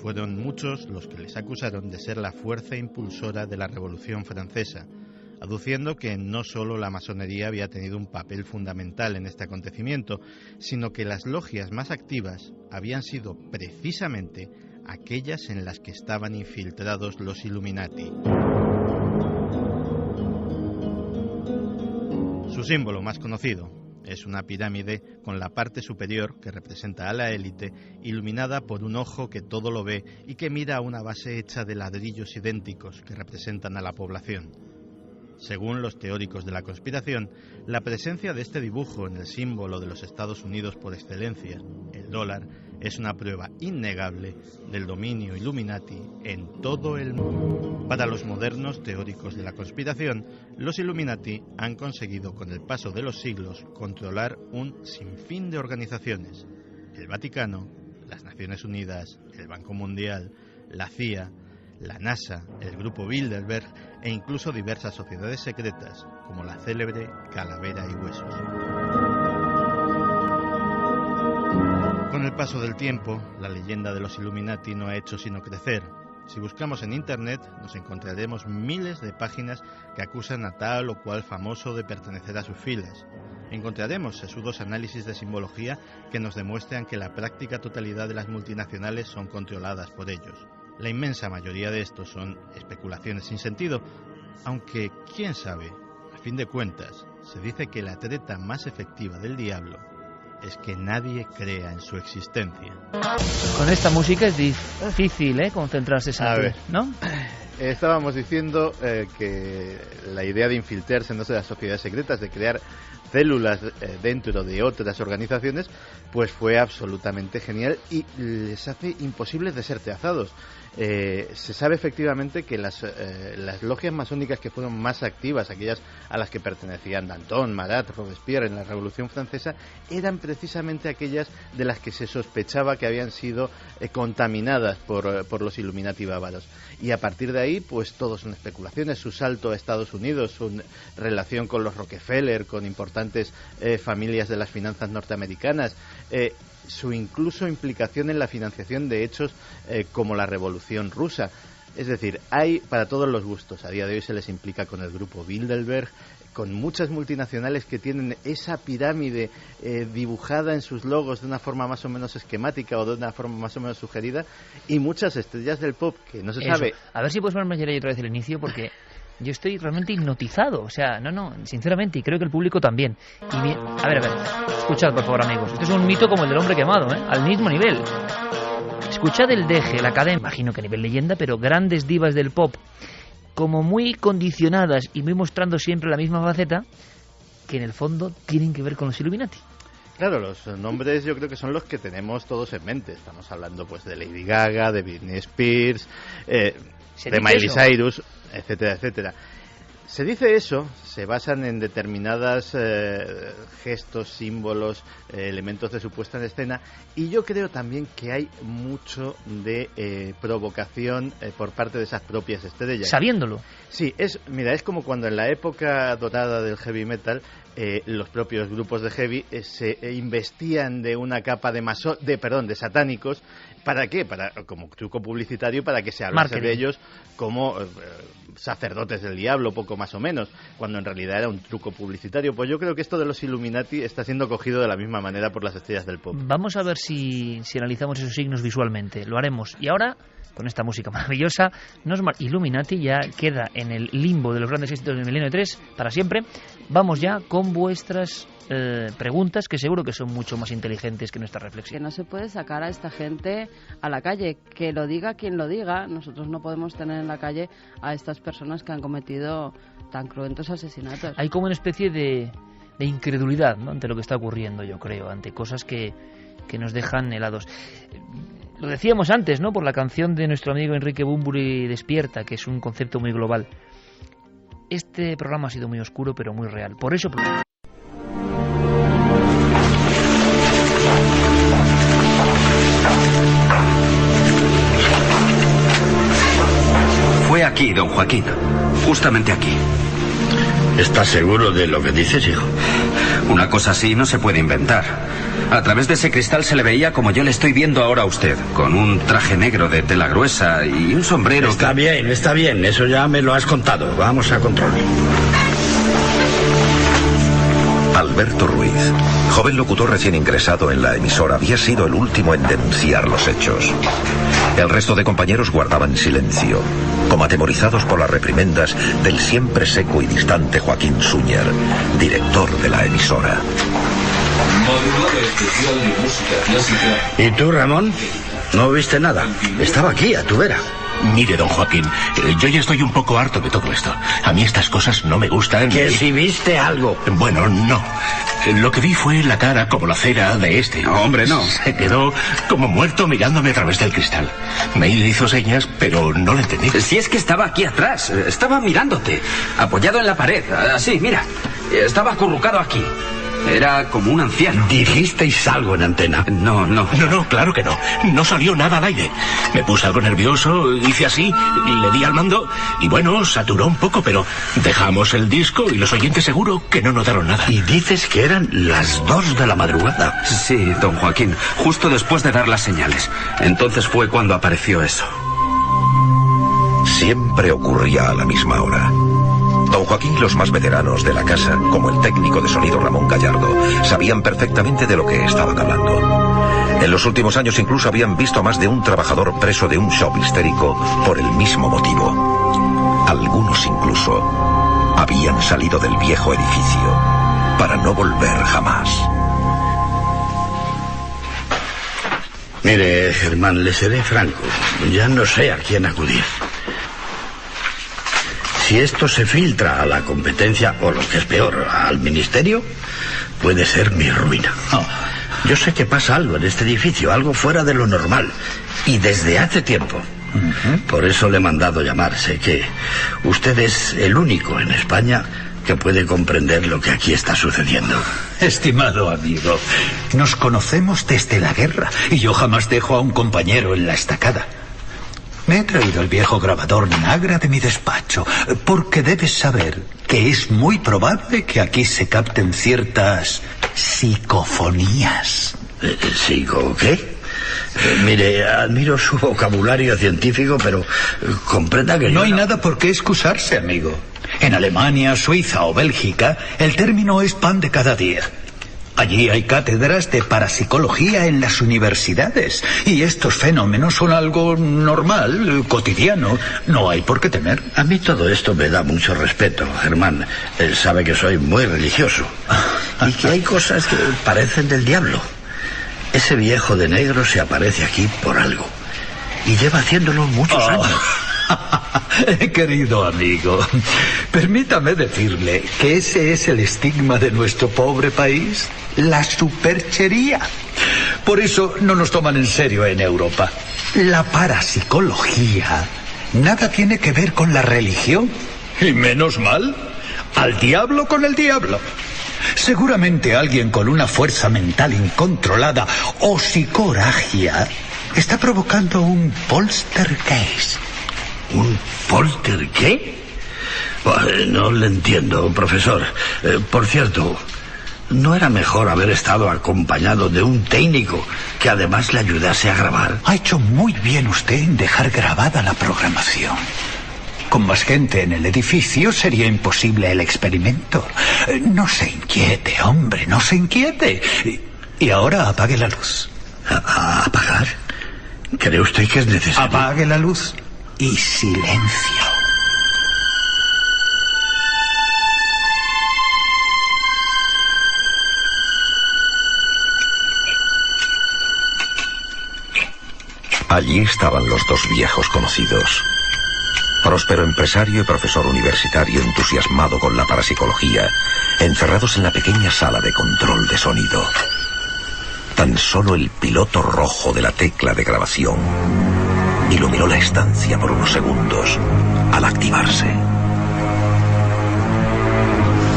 fueron muchos los que les acusaron de ser la fuerza impulsora de la Revolución Francesa, aduciendo que no solo la masonería había tenido un papel fundamental en este acontecimiento, sino que las logias más activas habían sido precisamente aquellas en las que estaban infiltrados los Illuminati. Su símbolo más conocido es una pirámide con la parte superior, que representa a la élite, iluminada por un ojo que todo lo ve y que mira a una base hecha de ladrillos idénticos que representan a la población. Según los teóricos de la conspiración, la presencia de este dibujo en el símbolo de los Estados Unidos por excelencia, el dólar, es una prueba innegable del dominio Illuminati en todo el mundo. Para los modernos teóricos de la conspiración, los Illuminati han conseguido con el paso de los siglos controlar un sinfín de organizaciones: el Vaticano, las Naciones Unidas, el Banco Mundial, la CIA, la NASA, el Grupo Bilderberg e incluso diversas sociedades secretas, como la célebre Calavera y Huesos. Con el paso del tiempo, la leyenda de los Illuminati no ha hecho sino crecer. Si buscamos en Internet, nos encontraremos miles de páginas que acusan a tal o cual famoso de pertenecer a sus filas. Encontraremos sesudos análisis de simbología que nos demuestran que la práctica totalidad de las multinacionales son controladas por ellos. La inmensa mayoría de estos son especulaciones sin sentido, aunque, quién sabe, a fin de cuentas, se dice que la treta más efectiva del diablo es que nadie crea en su existencia. Con esta música es difícil concentrarse siempre, ¿no? Estábamos diciendo que la idea de infiltrarse en las sociedades secretas, de crear células dentro de otras organizaciones, pues fue absolutamente genial y les hace imposibles de ser teazados. Se sabe efectivamente que las logias masónicas que fueron más activas, aquellas a las que pertenecían Danton, Marat, Robespierre en la Revolución Francesa, eran precisamente aquellas de las que se sospechaba que habían sido contaminadas por los Illuminati bávaros. Y a partir de ahí, pues todo son especulaciones. Su salto a Estados Unidos, su relación con los Rockefeller, con importantes familias de las finanzas norteamericanas, su incluso implicación en la financiación de hechos como la Revolución Rusa. Es decir, hay para todos los gustos. A día de hoy se les implica con el grupo Bilderberg, con muchas multinacionales que tienen esa pirámide dibujada en sus logos de una forma más o menos esquemática o de una forma más o menos sugerida, y muchas estrellas del pop que no se sabe. A ver si puedes ponerme ayer otra vez el inicio, porque yo estoy realmente hipnotizado, o sea, sinceramente, y creo que el público también. Y bien, a ver, escuchad por favor, amigos, esto es un mito como el del hombre quemado, al mismo nivel. Escuchad el deje, la cadena, imagino que a nivel leyenda, pero grandes divas del pop, como muy condicionadas y muy mostrando siempre la misma faceta, que en el fondo tienen que ver con los Illuminati. Claro, los nombres yo creo que son los que tenemos todos en mente. Estamos hablando pues de Lady Gaga, de Britney Spears, de Miley Cyrus, etcétera, etcétera. Se dice eso, se basan en determinadas gestos, símbolos, elementos de su puesta en escena, y yo creo también que hay mucho de provocación por parte de esas propias estrellas. Sabiéndolo. Sí, es como cuando en la época dorada del heavy metal los propios grupos de heavy se investían de una capa de satánicos. ¿Para qué? Como truco publicitario, para que se hablase de ellos como sacerdotes del diablo, poco más o menos, cuando en realidad era un truco publicitario. Pues yo creo que esto de los Illuminati está siendo cogido de la misma manera por las estrellas del pop. Vamos a ver si analizamos esos signos visualmente. Lo haremos. Y ahora, con esta música maravillosa, Illuminati ya queda en el limbo de los grandes éxitos del Milenio 3 para siempre. Vamos ya con vuestras preguntas, que seguro que son mucho más inteligentes que nuestra reflexión. Que no se puede sacar a esta gente a la calle, que lo diga quien lo diga. Nosotros no podemos tener en la calle a estas personas que han cometido tan cruentos asesinatos. Hay como una especie de incredulidad, ¿no?, ante lo que está ocurriendo, yo creo, ante cosas que nos dejan helados. Lo decíamos antes, ¿no?, por la canción de nuestro amigo Enrique Bunbury, Despierta, que es un concepto muy global. Este programa ha sido muy oscuro, pero muy real. Por eso... Fue aquí, don Joaquín. Justamente aquí. ¿Estás seguro de lo que dices, hijo? Una cosa así no se puede inventar. A través de ese cristal se le veía como yo le estoy viendo ahora a usted, con un traje negro de tela gruesa y un sombrero... Está bien, eso ya me lo has contado. Vamos a control. Alberto Ruiz, joven locutor recién ingresado en la emisora, había sido el último en denunciar los hechos. El resto de compañeros guardaban silencio, como atemorizados por las reprimendas del siempre seco y distante Joaquín Súñer, director de la emisora. Especial de música clásica. ¿Y tú, Ramón? ¿No viste nada? Estaba aquí, a tu vera. Mire, don Joaquín, yo ya estoy un poco harto de todo esto. A mí estas cosas no me gustan. ¿Que si viste algo? Bueno, no. Lo que vi fue la cara como la cera de este. No, hombre, no. Se quedó como muerto mirándome a través del cristal. Me hizo señas, pero no lo entendí. Si es que estaba aquí atrás, estaba mirándote, apoyado en la pared, así, mira. Estaba acurrucado aquí. Era como un anciano. ¿Dijisteis algo en antena? No. No, claro que no. No salió nada al aire. Me puse algo nervioso, hice así, le di al mando y bueno, saturó un poco, pero dejamos el disco y los oyentes seguro que no notaron nada. ¿Y dices que eran las 2 de la madrugada? Sí, don Joaquín, justo después de dar las señales. Entonces fue cuando apareció eso. Siempre ocurría a la misma hora. Don Joaquín y los más veteranos de la casa, como el técnico de sonido Ramón Gallardo, sabían perfectamente de lo que estaban hablando. En los últimos años incluso habían visto a más de un trabajador preso de un shock histérico por el mismo motivo. Algunos incluso habían salido del viejo edificio para no volver jamás. Mire, Germán, le seré franco. Ya no sé a quién acudir. Si esto se filtra a la competencia, o lo que es peor, al ministerio, puede ser mi ruina. Yo sé que pasa algo en este edificio, algo fuera de lo normal, y desde hace tiempo. Por eso le he mandado llamar. Sé que usted es el único en España que puede comprender lo que aquí está sucediendo. Estimado amigo, nos conocemos desde la guerra, y yo jamás dejo a un compañero en la estacada. Me he traído el viejo grabador Nagra de mi despacho, porque debes saber que es muy probable que aquí se capten ciertas psicofonías. ¿Psico qué? Mire, admiro su vocabulario científico, pero comprenda que no hay nada por qué excusarse, amigo. En Alemania, Suiza o Bélgica, el término es pan de cada día. Allí hay cátedras de parapsicología en las universidades, y estos fenómenos son algo normal, cotidiano. No hay por qué temer. A mí todo esto me da mucho respeto, Germán. Él sabe que soy muy religioso y que hay cosas que parecen del diablo. Ese viejo de negro se aparece aquí por algo, y lleva haciéndolo muchos años. Querido amigo, permítame decirle que ese es el estigma de nuestro pobre país, la superchería. Por eso no nos toman en serio en Europa. La parapsicología nada tiene que ver con la religión. Y menos mal, al diablo con el diablo. Seguramente alguien con una fuerza mental incontrolada o psicorragia está provocando un poltergeist. ¿Un polter qué? No le entiendo, profesor. Por cierto, ¿no era mejor haber estado acompañado de un técnico que además le ayudase a grabar? Ha hecho muy bien usted en dejar grabada la programación. Con más gente en el edificio sería imposible el experimento. No se inquiete, hombre, no se inquiete. Y ahora apague la luz. ¿Apagar? ¿Cree usted que es necesario? Apague la luz y silencio. Allí estaban los dos viejos conocidos. Próspero empresario y profesor universitario entusiasmado con la parapsicología, encerrados en la pequeña sala de control de sonido. Tan solo el piloto rojo de la tecla de grabación iluminó la estancia por unos segundos al activarse.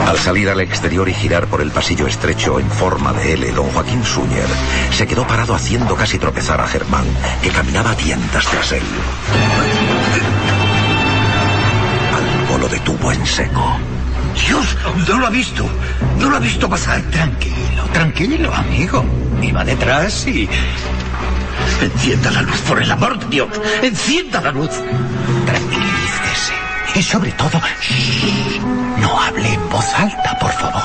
Al salir al exterior y girar por el pasillo estrecho en forma de L, don Joaquín Súñer se quedó parado haciendo casi tropezar a Germán, que caminaba a tientas tras él. Algo lo detuvo en seco. ¡Dios! ¡No lo ha visto! ¡No lo ha visto pasar! Tranquilo, amigo. Iba detrás y... Encienda la luz, por el amor de Dios. Encienda la luz. Tranquilícese. Y sobre todo, no hable en voz alta, por favor.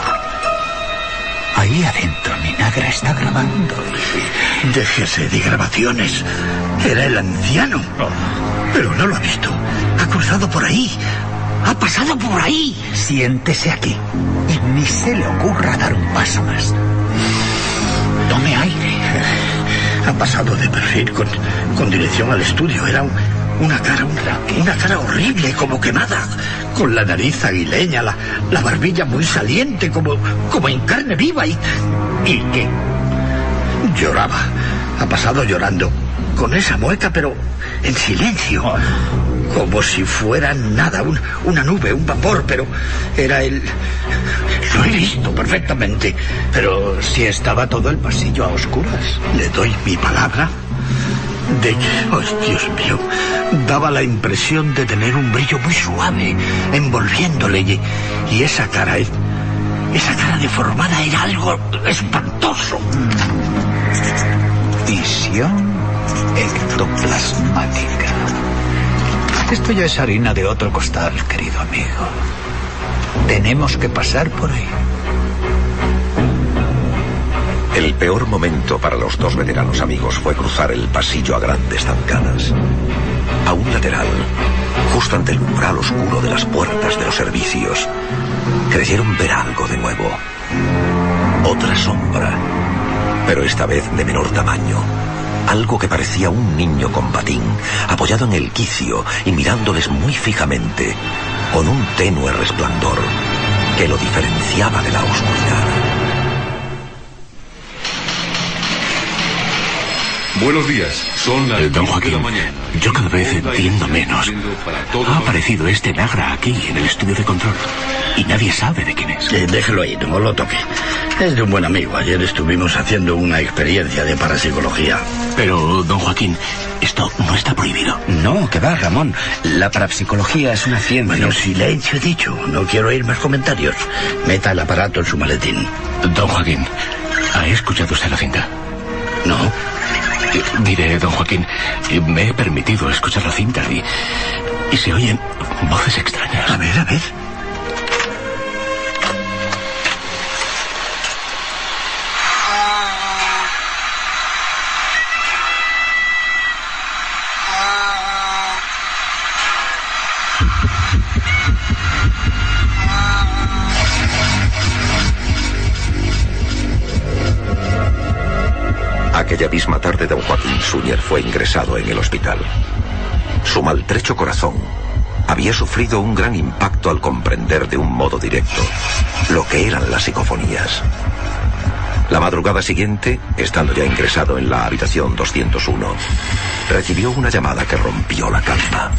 Ahí adentro mi Nagra está grabando. Déjese de grabaciones. Era el anciano. Pero no lo ha visto. Ha cruzado por ahí. Ha pasado por ahí. Siéntese aquí y ni se le ocurra dar un paso más. Tome aire. Ha pasado de perfil con dirección al estudio. Era Una cara horrible, como quemada, con la nariz aguileña, la barbilla muy saliente, como en carne viva. ¿Y qué? Lloraba. Ha pasado llorando, con esa mueca, pero en silencio. Como si fuera nada, una nube, un vapor, pero era él. Lo he visto perfectamente. Pero si estaba todo el pasillo a oscuras. Le doy mi palabra de que, oh Dios mío, daba la impresión de tener un brillo muy suave, envolviéndole, y esa cara deformada era algo espantoso. Visión ectoplasmática. Esto ya es harina de otro costal, querido amigo. Tenemos que pasar por ahí. El peor momento para los dos veteranos amigos fue cruzar el pasillo a grandes zancadas. A un lateral, justo ante el umbral oscuro de las puertas de los servicios, creyeron ver algo de nuevo. Otra sombra, pero esta vez de menor tamaño. Algo que parecía un niño con batín, apoyado en el quicio y mirándoles muy fijamente, con un tenue resplandor que lo diferenciaba de la oscuridad. Buenos días, son las Don Joaquín, yo cada vez entiendo menos. Ha aparecido este Nagra aquí, en el estudio de control, y nadie sabe de quién es. Déjelo ahí, no lo toque. Es de un buen amigo. Ayer estuvimos haciendo una experiencia de parapsicología. Pero, don Joaquín, esto no está prohibido. No, que va, Ramón. La parapsicología es una ciencia. Bueno, silencio he dicho. No quiero oír más comentarios. Meta el aparato en su maletín. Don Joaquín, ¿ha escuchado usted la cinta? No. Diré, don Joaquín, me he permitido escuchar la cinta y se oyen voces extrañas. A ver, a ver. Aquella misma tarde don Joaquín Suñer fue ingresado en el hospital. Su maltrecho corazón había sufrido un gran impacto al comprender de un modo directo lo que eran las psicofonías. La madrugada siguiente, estando ya ingresado en la habitación 201, recibió una llamada que rompió la calma.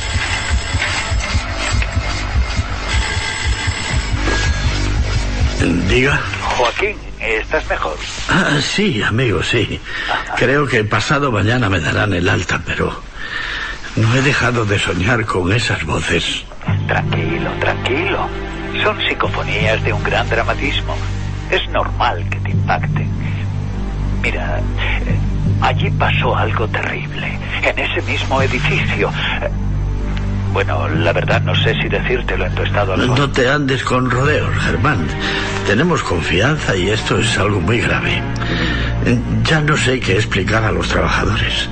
Diga. Joaquín, ¿estás mejor? Sí, amigo, sí. Creo que pasado mañana me darán el alta, pero no he dejado de soñar con esas voces. Tranquilo, tranquilo. Son psicofonías de un gran dramatismo. Es normal que te impacten. Mira, allí pasó algo terrible. En ese mismo edificio. Bueno, la verdad no sé si decírtelo en tu estado actual. No te andes con rodeos, Germán. Tenemos confianza y esto es algo muy grave. Ya no sé qué explicar a los trabajadores.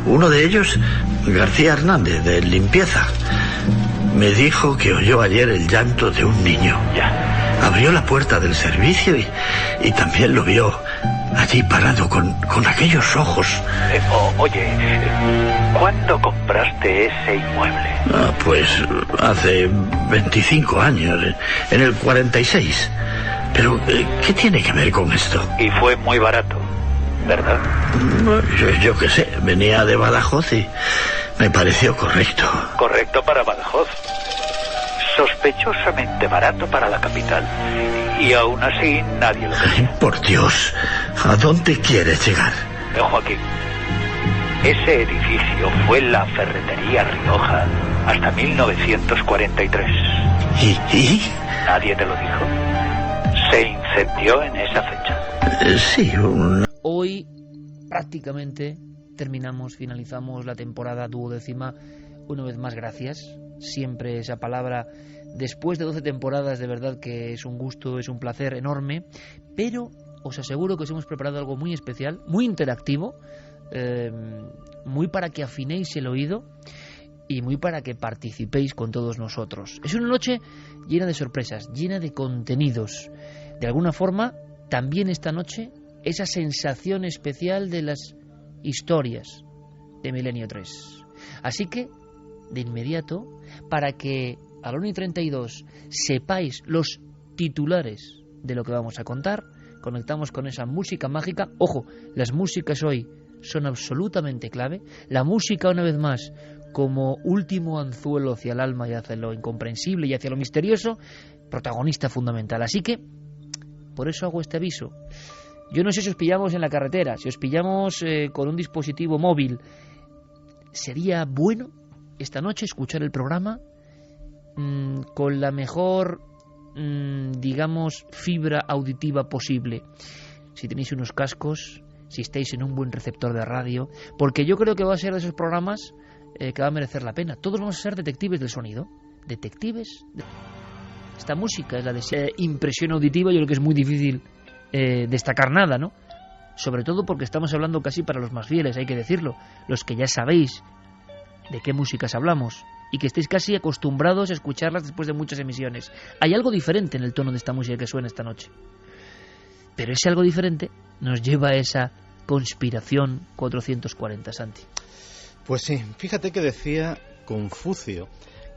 Uno de ellos, García Hernández, de limpieza, me dijo que oyó ayer el llanto de un niño. Ya. Abrió la puerta del servicio y también lo vio allí parado con aquellos ojos. Oye, ¿cuándo compraste ese inmueble? Pues hace 25 años, en el 46. Pero, ¿qué tiene que ver con esto? Y fue muy barato, ¿verdad? Yo qué sé, venía de Badajoz y me pareció correcto. Correcto para Badajoz. Sospechosamente barato para la capital. Y aún así nadie lo quería. Por Dios, ¿a dónde quieres llegar? Joaquín, ese edificio fue la ferretería Rioja hasta 1943. ¿Y? ¿Nadie te lo dijo? Se incendió en esa fecha. Sí, Hoy prácticamente finalizamos la temporada 12ª. Una vez más, gracias. Siempre esa palabra, después de 12 temporadas, de verdad que es un gusto, es un placer enorme. Pero os aseguro que os hemos preparado algo muy especial, muy interactivo, muy para que afinéis el oído y muy para que participéis con todos nosotros. Es una noche llena de sorpresas, llena de contenidos. De alguna forma, también esta noche, esa sensación especial de las historias de Milenio 3. Así que de inmediato para que a la 1:32 sepáis los titulares de lo que vamos a contar. Conectamos con esa música mágica. Ojo, las músicas hoy son absolutamente clave. La música, una vez más, como último anzuelo hacia el alma y hacia lo incomprensible y hacia lo misterioso, protagonista fundamental. Así que, por eso hago este aviso. Yo no sé si os pillamos en la carretera, si os pillamos con un dispositivo móvil. Sería bueno esta noche escuchar el programa con la mejor, digamos, fibra auditiva posible. Si tenéis unos cascos, si estáis en un buen receptor de radio, porque yo creo que va a ser de esos programas que va a merecer la pena. Todos vamos a ser detectives del sonido. Detectives. Esta música es la de impresión auditiva. Yo creo que es muy difícil destacar nada, ¿no? Sobre todo porque estamos hablando casi para los más fieles, hay que decirlo, los que ya sabéis de qué músicas hablamos y que estéis casi acostumbrados a escucharlas después de muchas emisiones. Hay algo diferente en el tono de esta música que suena esta noche, pero ese algo diferente nos lleva a esa conspiración 440, Santi. Pues sí, fíjate que decía Confucio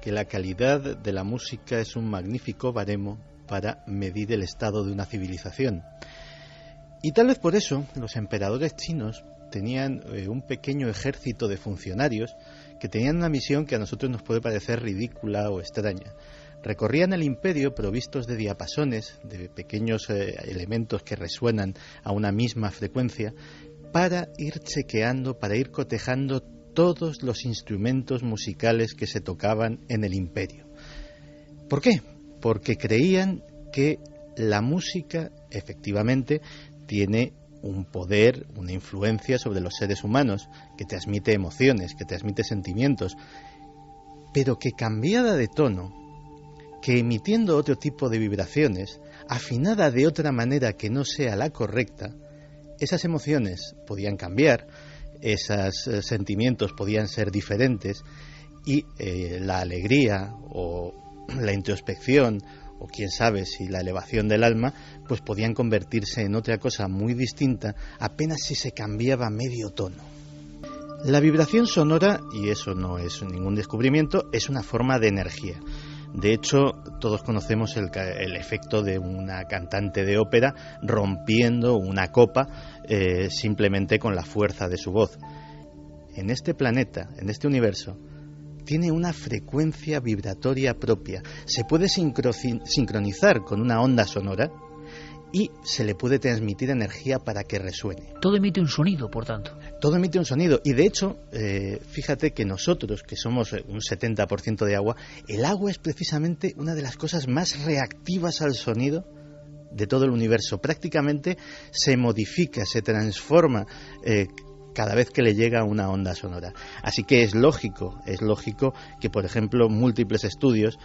que la calidad de la música es un magnífico baremo para medir el estado de una civilización. Y tal vez por eso los emperadores chinos tenían un pequeño ejército de funcionarios que tenían una misión que a nosotros nos puede parecer ridícula o extraña. Recorrían el imperio provistos de diapasones, de pequeños elementos que resuenan a una misma frecuencia, para ir chequeando, para ir cotejando todos los instrumentos musicales que se tocaban en el imperio. ¿Por qué? Porque creían que la música, efectivamente, tiene un poder, una influencia sobre los seres humanos, que transmite emociones, que transmite sentimientos, pero que cambiada de tono, que emitiendo otro tipo de vibraciones, afinada de otra manera que no sea la correcta, esas emociones podían cambiar, esos sentimientos podían ser diferentes y la alegría o la introspección o quién sabe si la elevación del alma, pues podían convertirse en otra cosa muy distinta apenas si se cambiaba medio tono. La vibración sonora, y eso no es ningún descubrimiento, es una forma de energía. De hecho, todos conocemos el efecto de una cantante de ópera rompiendo una copa simplemente con la fuerza de su voz. En este planeta, en este universo, tiene una frecuencia vibratoria propia. Se puede sincronizar con una onda sonora y se le puede transmitir energía para que resuene. Todo emite un sonido, por tanto. Todo emite un sonido. Y de hecho, fíjate que nosotros, que somos un 70% de agua, el agua es precisamente una de las cosas más reactivas al sonido de todo el universo. Prácticamente se modifica, se transforma cada vez que le llega una onda sonora. Así que es lógico que, por ejemplo, múltiples estudios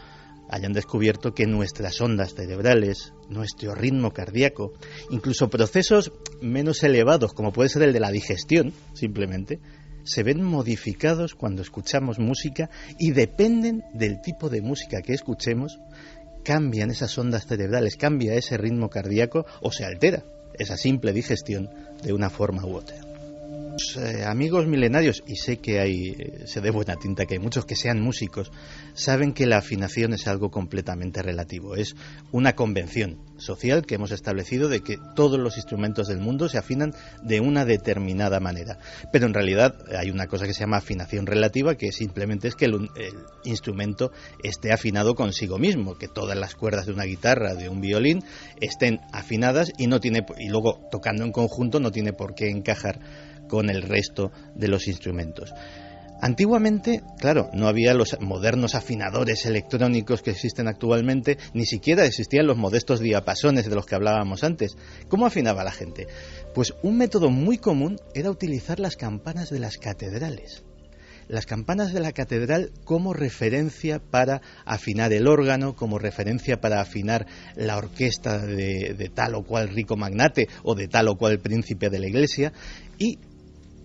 hayan descubierto que nuestras ondas cerebrales, nuestro ritmo cardíaco, incluso procesos menos elevados, como puede ser el de la digestión, simplemente, se ven modificados cuando escuchamos música y dependen del tipo de música que escuchemos, cambian esas ondas cerebrales, cambia ese ritmo cardíaco o se altera esa simple digestión de una forma u otra. Amigos milenarios, y sé que sé de buena tinta que hay muchos que sean músicos, saben que la afinación es algo completamente relativo. Es una convención social que hemos establecido de que todos los instrumentos del mundo se afinan de una determinada manera. Pero en realidad hay una cosa que se llama afinación relativa, que simplemente es que el instrumento esté afinado consigo mismo, que todas las cuerdas de una guitarra, de un violín, estén afinadas y luego tocando en conjunto no tiene por qué encajar con el resto de los instrumentos. Antiguamente, claro, no había los modernos afinadores electrónicos que existen actualmente, ni siquiera existían los modestos diapasones de los que hablábamos antes. ¿Cómo afinaba la gente? Pues un método muy común era utilizar las campanas de las catedrales. Las campanas de la catedral como referencia para afinar el órgano, como referencia para afinar la orquesta de tal o cual rico magnate o de tal o cual príncipe de la iglesia, y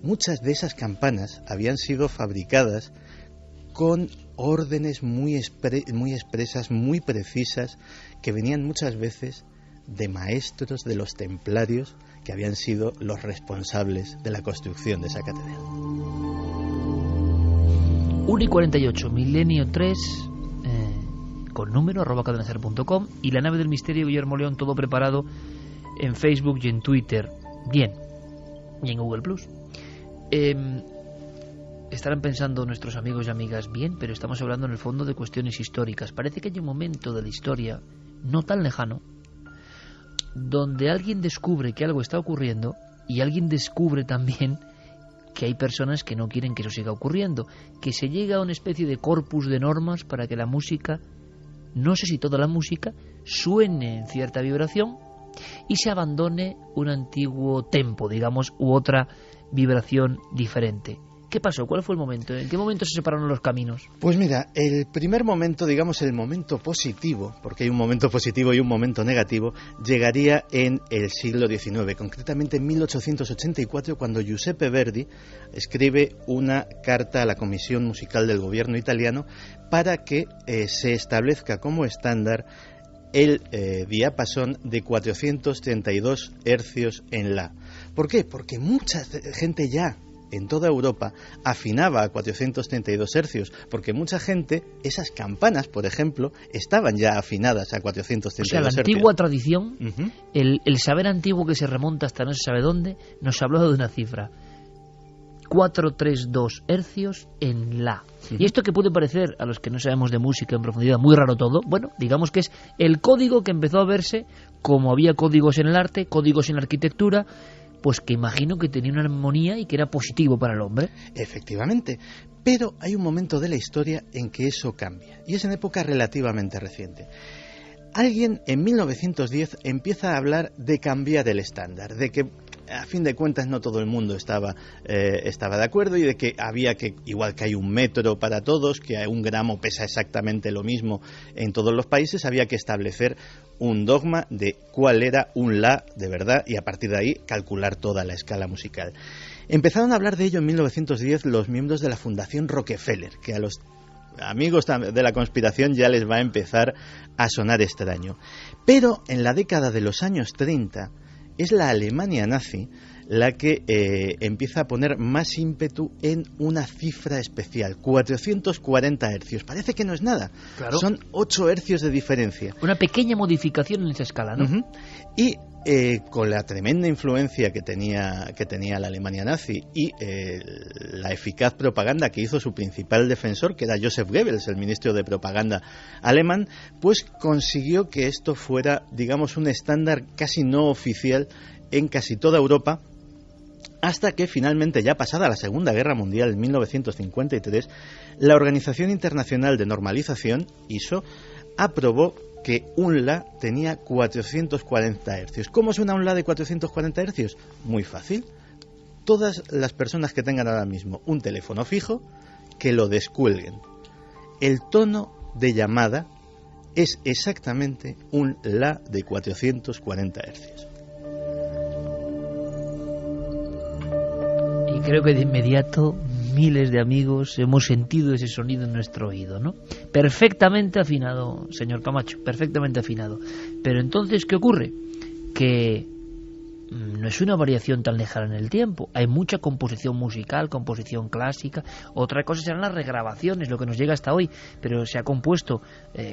muchas de esas campanas habían sido fabricadas con órdenes muy expresas, muy precisas, que venían muchas veces de maestros de los templarios que habían sido los responsables de la construcción de esa catedral. 1:48, Milenio 3, con número, @cadenaser.com, y La nave del misterio, Guillermo León, todo preparado en Facebook y en Twitter. Bien. Y en Google Plus. Estarán pensando nuestros amigos y amigas, bien, pero estamos hablando en el fondo de cuestiones históricas. Parece que hay un momento de la historia, no tan lejano, donde alguien descubre que algo está ocurriendo y alguien descubre también que hay personas que no quieren que eso siga ocurriendo, que se llega a una especie de corpus de normas para que la música, no sé si toda la música, suene en cierta vibración y se abandone un antiguo tempo, digamos, u otra vibración diferente. ¿Qué pasó? ¿Cuál fue el momento? ¿En qué momento se separaron los caminos? Pues mira, el primer momento, digamos el momento positivo, porque hay un momento positivo y un momento negativo, llegaría en el siglo XIX, concretamente en 1884, cuando Giuseppe Verdi escribe una carta a la Comisión Musical del Gobierno italiano para que se establezca como estándar el diapasón de 432 hercios en La. ¿Por qué? Porque mucha gente ya en toda Europa afinaba a 432 hercios, porque mucha gente, esas campanas, por ejemplo, estaban ya afinadas a 432 hercios. O sea, la antigua tradición, el saber antiguo que se remonta hasta no se sabe dónde, nos habló de una cifra. 432 hercios en La. Y esto que puede parecer, a los que no sabemos de música en profundidad, muy raro todo, bueno, digamos que es el código que empezó a verse como había códigos en el arte, códigos en la arquitectura, pues que imagino que tenía una armonía y que era positivo para el hombre. Efectivamente, pero hay un momento de la historia en que eso cambia, y es en época relativamente reciente. Alguien en 1910 empieza a hablar de cambiar el estándar, de que a fin de cuentas no todo el mundo estaba de acuerdo, y de que había que, igual que hay un metro para todos, que un gramo pesa exactamente lo mismo en todos los países, había que establecer un dogma de cuál era un La de verdad y a partir de ahí calcular toda la escala musical. Empezaron a hablar de ello en 1910 los miembros de la Fundación Rockefeller, que a los amigos de la conspiración ya les va a empezar a sonar extraño. Pero en la década de los años 30 es la Alemania nazi la que empieza a poner más ímpetu en una cifra especial, 440 hercios. Parece que no es nada, claro. Son 8 hercios de diferencia. Una pequeña modificación en esa escala, ¿no? Y con la tremenda influencia que tenía la Alemania nazi y la eficaz propaganda que hizo su principal defensor, que era Joseph Goebbels, el ministro de propaganda alemán, pues consiguió que esto fuera, digamos, un estándar casi no oficial en casi toda Europa, hasta que finalmente, ya pasada la Segunda Guerra Mundial en 1953, la Organización Internacional de Normalización, ISO, aprobó que un La tenía 440 hercios. ¿Cómo suena un La de 440 hercios? Muy fácil. Todas las personas que tengan ahora mismo un teléfono fijo, que lo descuelguen. El tono de llamada es exactamente un La de 440 hercios. Y creo que de inmediato miles de amigos hemos sentido ese sonido en nuestro oído, ¿no? Perfectamente afinado, señor Camacho, perfectamente afinado. Pero entonces, ¿qué ocurre? Que no es una variación tan lejana en el tiempo. Hay mucha composición musical, composición clásica. Otra cosa serán las regrabaciones, lo que nos llega hasta hoy. Pero se ha compuesto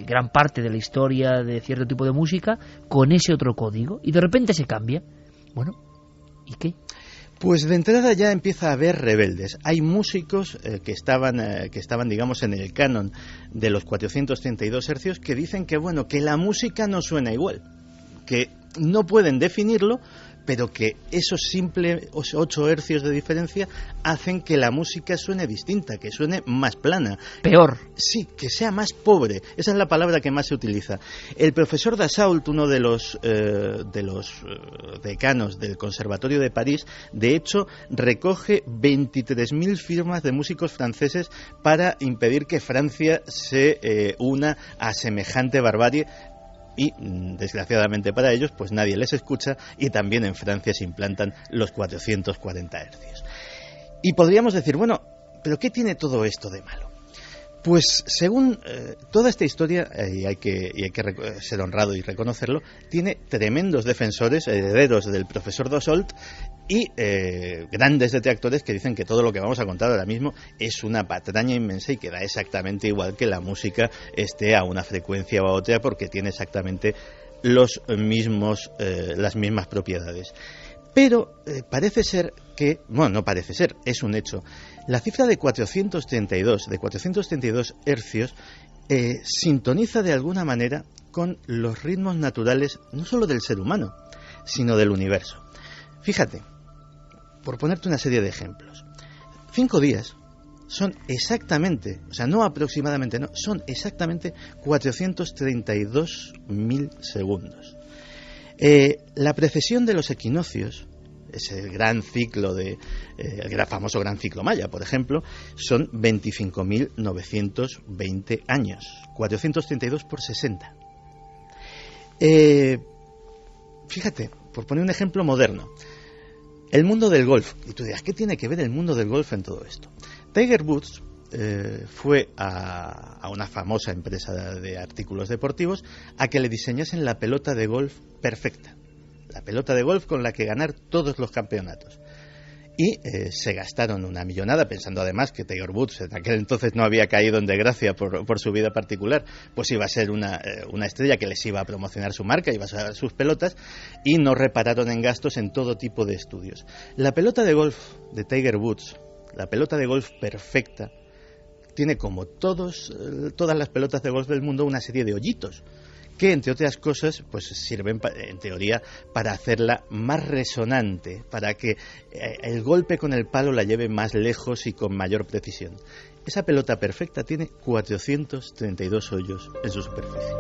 gran parte de la historia de cierto tipo de música con ese otro código y de repente se cambia. Bueno, ¿y qué? Pues de entrada ya empieza a haber rebeldes. Hay músicos que estaban, digamos, en el canon de los 432 hercios que dicen que, bueno, que la música no suena igual, que no pueden definirlo, pero que esos simples 8 hercios de diferencia hacen que la música suene distinta, que suene más plana. Peor. Sí, que sea más pobre. Esa es la palabra que más se utiliza. El profesor Dassault, uno de los decanos del Conservatorio de París, de hecho, recoge 23.000 firmas de músicos franceses para impedir que Francia se una a semejante barbarie. Y, desgraciadamente para ellos, pues nadie les escucha y también en Francia se implantan los 440 hercios. Y podríamos decir, bueno, ¿pero qué tiene todo esto de malo? Pues según toda esta historia, y hay que ser honrado y reconocerlo, tiene tremendos defensores, herederos del profesor Dassault, y grandes detractores que dicen que todo lo que vamos a contar ahora mismo es una patraña inmensa y que da exactamente igual que la música esté a una frecuencia o a otra, porque tiene exactamente las mismas propiedades. Pero parece ser que, bueno, no parece ser, es un hecho. La cifra de 432 hercios sintoniza de alguna manera con los ritmos naturales, no solo del ser humano, sino del universo. Fíjate, por ponerte una serie de ejemplos, 5 días son exactamente, o sea, no aproximadamente, no, son exactamente 432.000 segundos. La precesión de los equinoccios, ese gran ciclo el famoso gran ciclo maya, por ejemplo, son 25.920 años, 432 por 60. Fíjate, por poner un ejemplo moderno, el mundo del golf. Y tú dirás, ¿qué tiene que ver el mundo del golf en todo esto? Tiger Woods fue a una famosa empresa de artículos deportivos a que le diseñasen la pelota de golf perfecta, la pelota de golf con la que ganar todos los campeonatos. Y se gastaron una millonada, pensando además que Tiger Woods en aquel entonces no había caído en desgracia por su vida particular, pues iba a ser una estrella que les iba a promocionar su marca, iba a usar sus pelotas, y no repararon en gastos en todo tipo de estudios. La pelota de golf de Tiger Woods, la pelota de golf perfecta, tiene, como todas las pelotas de golf del mundo, una serie de hoyitos que, entre otras cosas, pues sirven en teoría para hacerla más resonante, para que el golpe con el palo la lleve más lejos y con mayor precisión. Esa pelota perfecta tiene 432 hoyos en su superficie.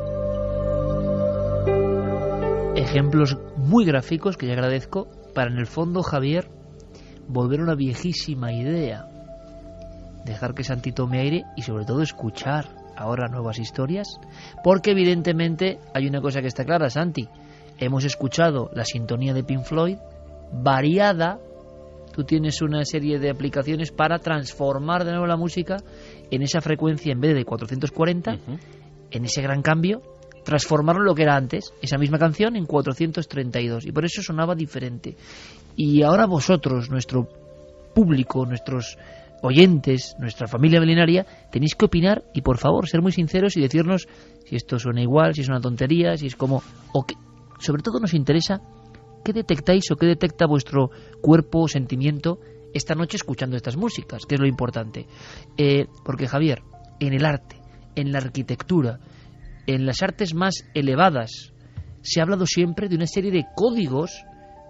Ejemplos muy gráficos que yo agradezco para, en el fondo, Javier, volver a una viejísima idea. Dejar que Santi tome aire y, sobre todo, escuchar ahora nuevas historias, porque evidentemente hay una cosa que está clara, Santi. Hemos escuchado la sintonía de Pink Floyd variada. Tú tienes una serie de aplicaciones para transformar de nuevo la música en esa frecuencia, en vez de 440, en ese gran cambio, transformarlo en lo que era antes, esa misma canción, en 432, y por eso sonaba diferente. Y ahora vosotros, nuestro público, nuestros oyentes, nuestra familia milenaria, tenéis que opinar y, por favor, ser muy sinceros y decirnos si esto suena igual, si es una tontería, si es como... o que, sobre todo nos interesa qué detectáis o qué detecta vuestro cuerpo o sentimiento esta noche escuchando estas músicas, que es lo importante. Porque, Javier, en el arte, en la arquitectura, en las artes más elevadas, se ha hablado siempre de una serie de códigos,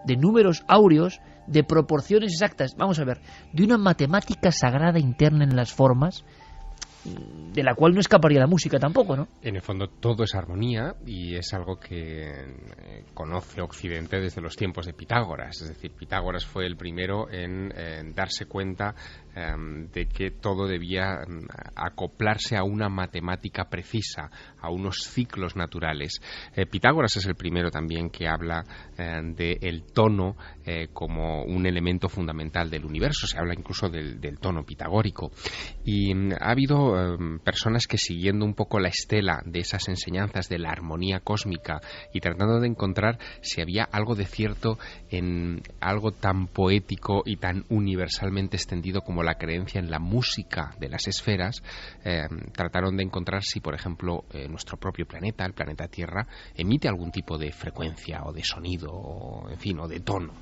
de números áureos, de proporciones exactas, vamos a ver, de una matemática sagrada interna en las formas, de la cual no escaparía la música tampoco, ¿no? En el fondo todo es armonía, y es algo que conoce Occidente desde los tiempos de Pitágoras. Es decir, Pitágoras fue el primero en darse cuenta de que todo debía acoplarse a una matemática precisa, a unos ciclos naturales. Pitágoras es el primero también que habla del tono como un elemento fundamental del universo. Se habla incluso del tono pitagórico, y ha habido personas que, siguiendo un poco la estela de esas enseñanzas de la armonía cósmica y tratando de encontrar si había algo de cierto en algo tan poético y tan universalmente extendido como la creencia en la música de las esferas, trataron de encontrar si, por ejemplo, nuestro propio planeta, el planeta Tierra, emite algún tipo de frecuencia o de sonido, o, en fin, o de tono.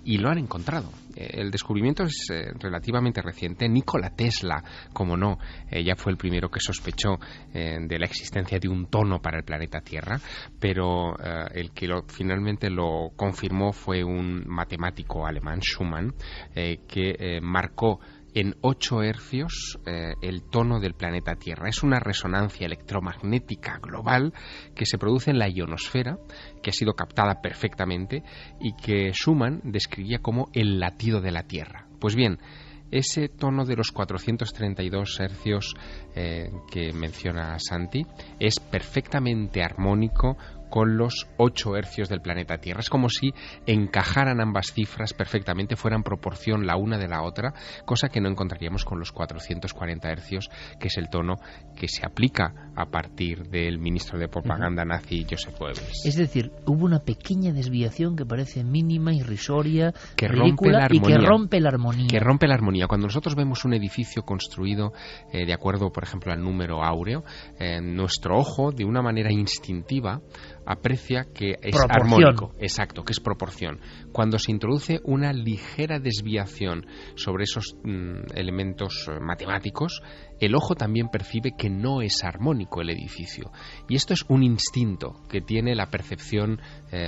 Y lo han encontrado. El descubrimiento es relativamente reciente. Nikola Tesla, como no, ya fue el primero que sospechó de la existencia de un tono para el planeta Tierra, pero el que finalmente lo confirmó fue un matemático alemán, Schumann, que marcó en 8 hercios el tono del planeta Tierra. Es una resonancia electromagnética global que se produce en la ionosfera, que ha sido captada perfectamente y que Schumann describía como el latido de la Tierra. Pues bien, ese tono de los 432 hercios que menciona Santi es perfectamente armónico con los 8 hercios del planeta Tierra. Es como si encajaran ambas cifras perfectamente, fueran proporción la una de la otra, cosa que no encontraríamos con los 440 hercios, que es el tono que se aplica a partir del ministro de propaganda nazi Joseph Goebbels. Es decir, hubo una pequeña desviación que parece mínima, irrisoria, que ridícula y que rompe la armonía. Que rompe la armonía. Cuando nosotros vemos un edificio construido de acuerdo, por ejemplo, al número áureo, nuestro ojo, de una manera instintiva, aprecia que es armónico, exacto, que es proporción. Cuando se introduce una ligera desviación sobre esos elementos matemáticos, el ojo también percibe que no es armónico el edificio. Y esto es un instinto que tiene la percepción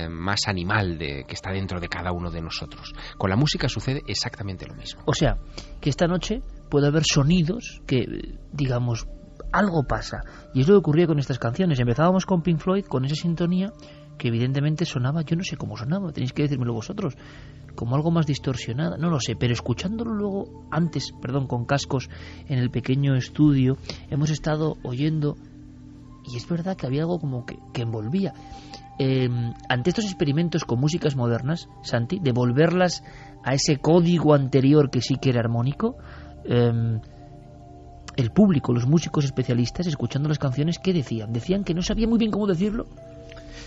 más animal que está dentro de cada uno de nosotros. Con la música sucede exactamente lo mismo. O sea, que esta noche puede haber sonidos que, digamos, algo pasa. Y es lo que ocurría con estas canciones. Empezábamos con Pink Floyd, con esa sintonía que evidentemente sonaba, yo no sé cómo sonaba, tenéis que decírmelo vosotros, como algo más distorsionada, no lo sé, pero escuchándolo luego, con cascos en el pequeño estudio, hemos estado oyendo, y es verdad que había algo como que envolvía. Ante estos experimentos con músicas modernas, Santi, de volverlas a ese código anterior que sí que era armónico, el público, los músicos especialistas, escuchando las canciones, ¿qué decían? Decían que no sabía muy bien cómo decirlo,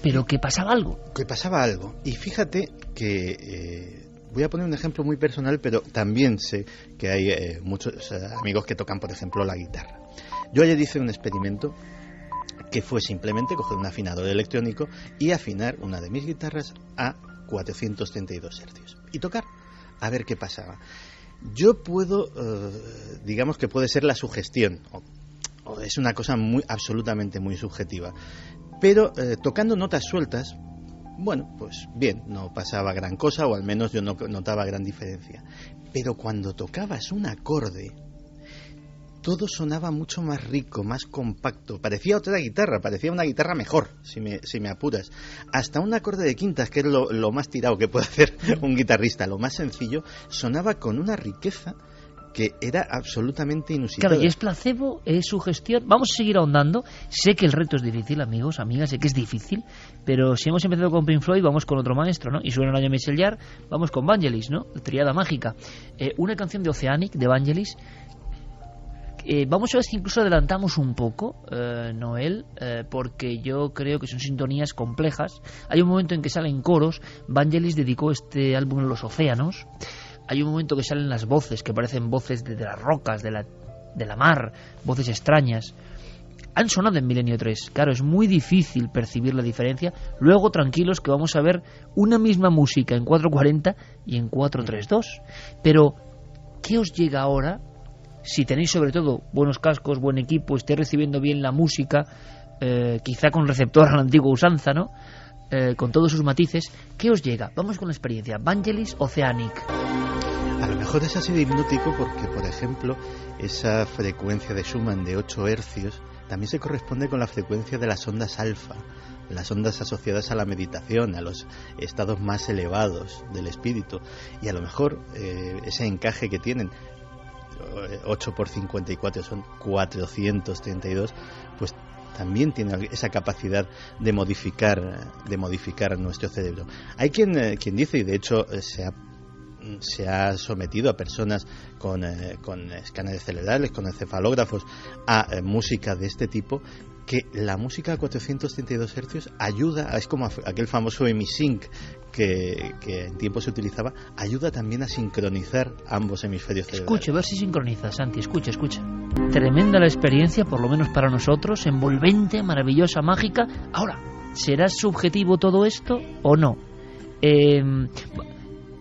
pero que pasaba algo. Que pasaba algo. Y fíjate que voy a poner un ejemplo muy personal, pero también sé que hay muchos amigos que tocan, por ejemplo, la guitarra. Yo ayer hice un experimento que fue simplemente coger un afinador electrónico y afinar una de mis guitarras a 432 hercios y tocar, a ver qué pasaba. Yo puedo, digamos que puede ser la sugestión, o es una cosa absolutamente muy subjetiva, pero tocando notas sueltas, bueno, pues bien, no pasaba gran cosa, o al menos yo no notaba gran diferencia. Pero cuando tocabas un acorde, todo sonaba mucho más rico, más compacto. Parecía otra guitarra, parecía una guitarra mejor, si me apuras. Hasta un acorde de quintas, que es lo más tirado que puede hacer un guitarrista, lo más sencillo, sonaba con una riqueza que era absolutamente inusitada. Claro, y es placebo, es sugestión. Vamos a seguir ahondando. Sé que el reto es difícil, amigos, amigas, sé que es difícil, pero si hemos empezado con Pink Floyd, vamos con otro maestro, ¿no? Y suena el año Michel Jarre, vamos con Vangelis, ¿no? Triada mágica. Una canción de Oceanic, de Vangelis. Vamos a ver si incluso adelantamos un poco, Noel, porque yo creo que son sintonías complejas. Hay un momento en que salen coros. Vangelis dedicó este álbum a los océanos. Hay un momento que salen las voces, que parecen voces de las rocas, de la mar, voces extrañas. Han sonado en Milenio 3. Claro, es muy difícil percibir la diferencia. Luego, tranquilos, que vamos a ver una misma música en 440 y en 432. Pero, ¿qué os llega ahora? Si tenéis sobre todo buenos cascos, buen equipo, estéis recibiendo bien la música, quizá con receptor a la antigua usanza, ¿no? Con todos sus matices, ¿qué os llega? Vamos con la experiencia. Vangelis, Oceanic. A lo mejor es así de hipnótico porque, por ejemplo, esa frecuencia de Schumann de 8 hercios también se corresponde con la frecuencia de las ondas alfa, las ondas asociadas a la meditación, a los estados más elevados del espíritu. Y a lo mejor ese encaje que tienen, 8 por 54 son 432, pues también tiene esa capacidad de modificar nuestro cerebro. Hay quien dice, y de hecho se ha sometido a personas con escáneres cerebrales, con encefalógrafos, a música de este tipo, que la música a 432 hercios ayuda, es como aquel famoso hemisync que en tiempo se utilizaba, ayuda también a sincronizar ambos hemisferios cerebrales. Escuche, a ver si sincroniza, Santi, escucha. Tremenda la experiencia, por lo menos para nosotros, envolvente, maravillosa, mágica. Ahora, ¿será subjetivo todo esto o no?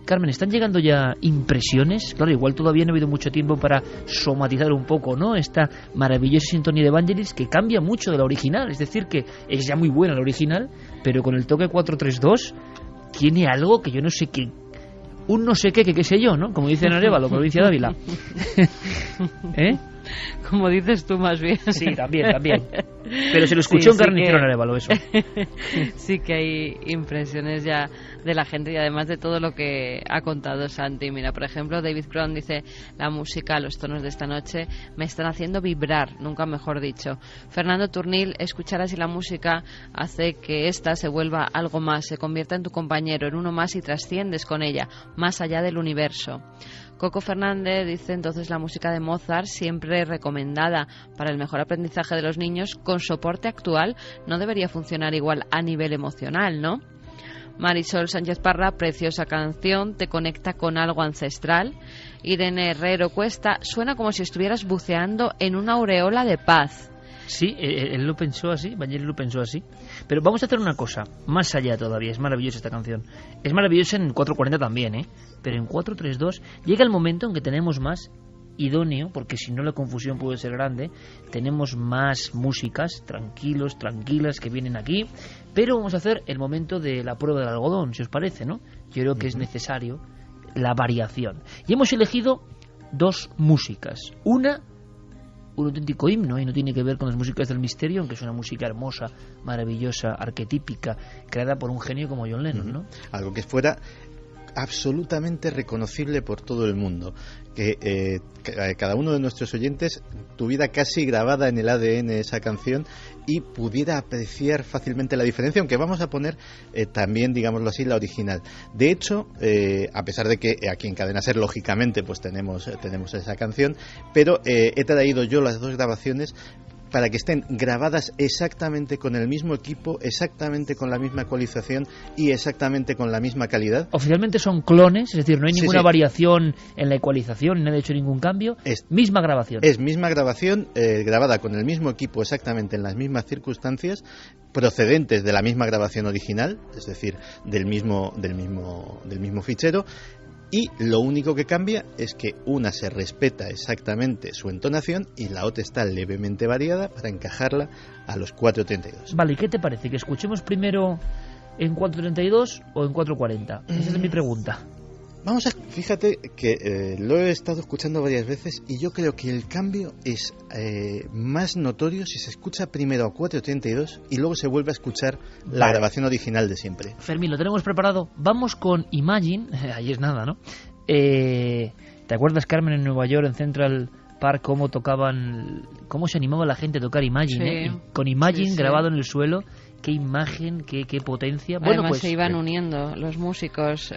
Carmen, ¿están llegando ya impresiones? Claro, igual todavía no ha habido mucho tiempo para somatizar un poco, ¿no? Esta maravillosa sintonía de Vangelis que cambia mucho de la original. Es decir, que es ya muy buena la original, pero con el toque 432 tiene algo que yo no sé qué. Un no sé qué sé yo, ¿no? Como dice en Arévalo, provincia de Ávila. Como dices tú más bien. Sí, también. Pero se lo escuchó un carnicero en Arévalo, eso. Sí que hay impresiones ya de la gente y además de todo lo que ha contado Santi. Mira, por ejemplo, David Cron dice: la música, los tonos de esta noche me están haciendo vibrar, nunca mejor dicho. Fernando Turnil: escuchar así la música hace que ésta se vuelva algo más, se convierta en tu compañero, en uno más y trasciendes con ella, más allá del universo. Coco Fernández dice: entonces la música de Mozart, siempre recomendada para el mejor aprendizaje de los niños, con soporte actual no debería funcionar igual a nivel emocional, ¿no? Marisol Sánchez Parra: preciosa canción, te conecta con algo ancestral. Irene Herrero Cuesta: suena como si estuvieras buceando en una aureola de paz. Sí, él lo pensó así, Vangelis lo pensó así. Pero vamos a hacer una cosa, más allá todavía, es maravillosa esta canción. Es maravillosa en 440 también, ¿eh? Pero en 432 llega el momento en que tenemos más idóneo, porque si no la confusión puede ser grande, tenemos más músicas, tranquilos, tranquilas, que vienen aquí, pero vamos a hacer el momento de la prueba del algodón, si os parece, ¿no? Yo creo que es necesario la variación. Y hemos elegido dos músicas. Una, un auténtico himno, y no tiene que ver con las músicas del misterio, aunque es una música hermosa, maravillosa, arquetípica, creada por un genio como John Lennon, ¿no? Algo que fuera absolutamente reconocible por todo el mundo, que cada uno de nuestros oyentes tuviera casi grabada en el ADN esa canción y pudiera apreciar fácilmente la diferencia, aunque vamos a poner también, digámoslo así, la original. De hecho, a pesar de que aquí en Cadena Ser, lógicamente, pues tenemos esa canción, pero he traído yo las dos grabaciones para que estén grabadas exactamente con el mismo equipo, exactamente con la misma ecualización y exactamente con la misma calidad. Oficialmente son clones, es decir, no hay ninguna variación en la ecualización, no ha hecho ningún cambio. Misma grabación. Es misma grabación, grabada con el mismo equipo exactamente en las mismas circunstancias, procedentes de la misma grabación original, es decir, del mismo fichero. Y lo único que cambia es que una se respeta exactamente su entonación y la otra está levemente variada para encajarla a los 4.32. Vale, ¿y qué te parece? ¿Que escuchemos primero en 4.32 o en 4.40? Esa es mi pregunta. Fíjate que lo he estado escuchando varias veces y yo creo que el cambio es más notorio si se escucha primero a 4.32 y luego se vuelve a escuchar la grabación original de siempre. Fermín, lo tenemos preparado. Vamos con Imagine. Ahí es nada, ¿no? ¿Te acuerdas, Carmen, en Nueva York, en Central Park, cómo se animaba la gente a tocar Imagine? Sí. Con Imagine grabado en el suelo. Qué imagen, qué potencia. Además, bueno, pues se iban uniendo los músicos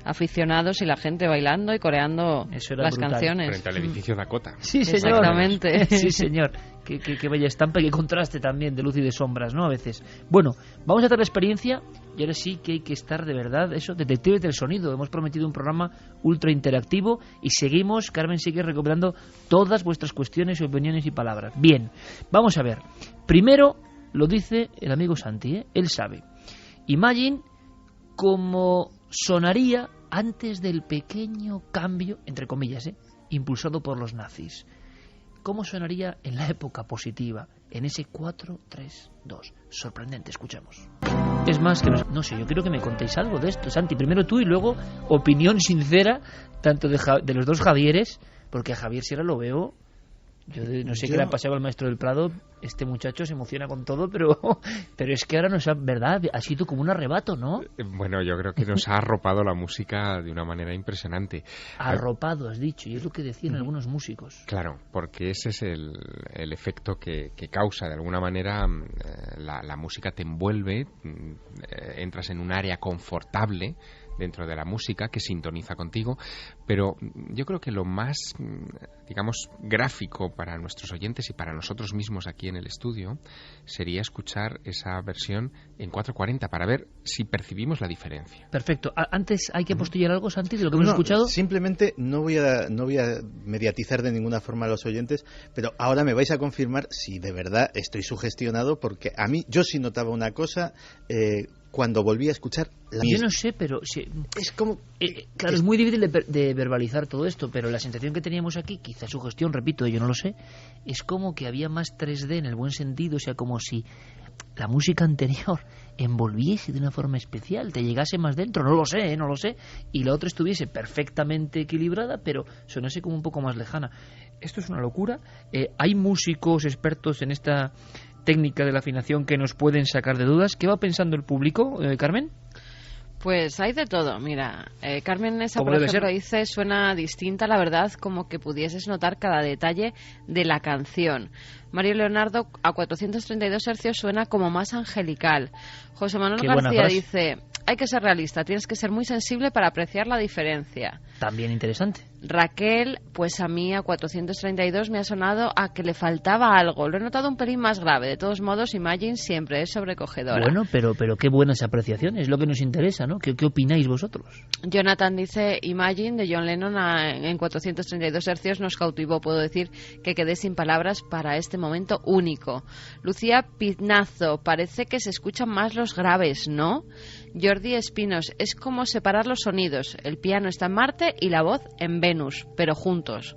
aficionados y la gente bailando y coreando las canciones. Frente al edificio Dakota. Sí, señor. Exactamente. Sí, señor. Qué bella estampa y qué contraste también de luz y de sombras, ¿no? A veces. Bueno, vamos a hacer la experiencia y ahora sí que hay que estar de verdad, detectives del sonido. Hemos prometido un programa ultra interactivo y seguimos, Carmen sigue recopilando todas vuestras cuestiones, opiniones y palabras. Bien, vamos a ver. Primero, lo dice el amigo Santi, él sabe. Imagine como sonaría antes del pequeño cambio, entre comillas, impulsado por los nazis. ¿Cómo sonaría en la época positiva, en ese 4-3-2? Sorprendente, escuchemos. Es más, que no sé, yo quiero que me contéis algo de esto, Santi. Primero tú y luego opinión sincera, tanto de los dos Javieres, porque a Javier Sierra lo veo... Yo no sé qué le ha pasado al maestro del Prado. Este muchacho se emociona con todo, pero es que ahora ¿verdad? Ha sido como un arrebato, ¿no? Bueno, yo creo que nos ha arropado la música de una manera impresionante. Arropado, has dicho, y es lo que decían algunos músicos. Claro, porque ese es el efecto que causa. De alguna manera la música te envuelve, entras en un área confortable dentro de la música que sintoniza contigo, pero yo creo que lo más, digamos, gráfico para nuestros oyentes y para nosotros mismos aquí en el estudio sería escuchar esa versión en 440 para ver si percibimos la diferencia. Perfecto. Antes hay que apostillar algo, Santi, de lo que hemos escuchado. Simplemente no voy a mediatizar de ninguna forma a los oyentes, pero ahora me vais a confirmar si de verdad estoy sugestionado, porque a mí, yo sí notaba una cosa cuando volví a escuchar la misma. Yo no sé, pero sí, es como... claro, es muy difícil de verbalizar todo esto, pero la sensación que teníamos aquí, quizá su gestión, repito, yo no lo sé, es como que había más 3D en el buen sentido, o sea, como si la música anterior envolviese de una forma especial, te llegase más dentro, no lo sé, y la otra estuviese perfectamente equilibrada, pero sonase como un poco más lejana. Esto es una locura. Hay músicos expertos en esta técnica de la afinación que nos pueden sacar de dudas. ¿Qué va pensando el público, Carmen? Pues hay de todo, mira, Carmen Nessa, por ejemplo, dice, suena distinta, la verdad, como que pudieses notar cada detalle de la canción. Mario Leonardo, a 432 hercios suena como más angelical. José Manuel García dice, hay que ser realista, tienes que ser muy sensible para apreciar la diferencia. También interesante. Raquel, pues a mí a 432 me ha sonado a que le faltaba algo. Lo he notado un pelín más grave. De todos modos, Imagine siempre es sobrecogedora. Bueno, pero qué buenas apreciaciones, es lo que nos interesa, ¿no? ¿Qué opináis vosotros? Jonathan dice, Imagine de John Lennon en 432 hercios nos cautivó. Puedo decir que quedé sin palabras para este momento único. Lucía Pinazo, parece que se escuchan más los graves, ¿no? Jordi Espinos, es como separar los sonidos. El piano está en Marte y la voz en Venus, pero juntos.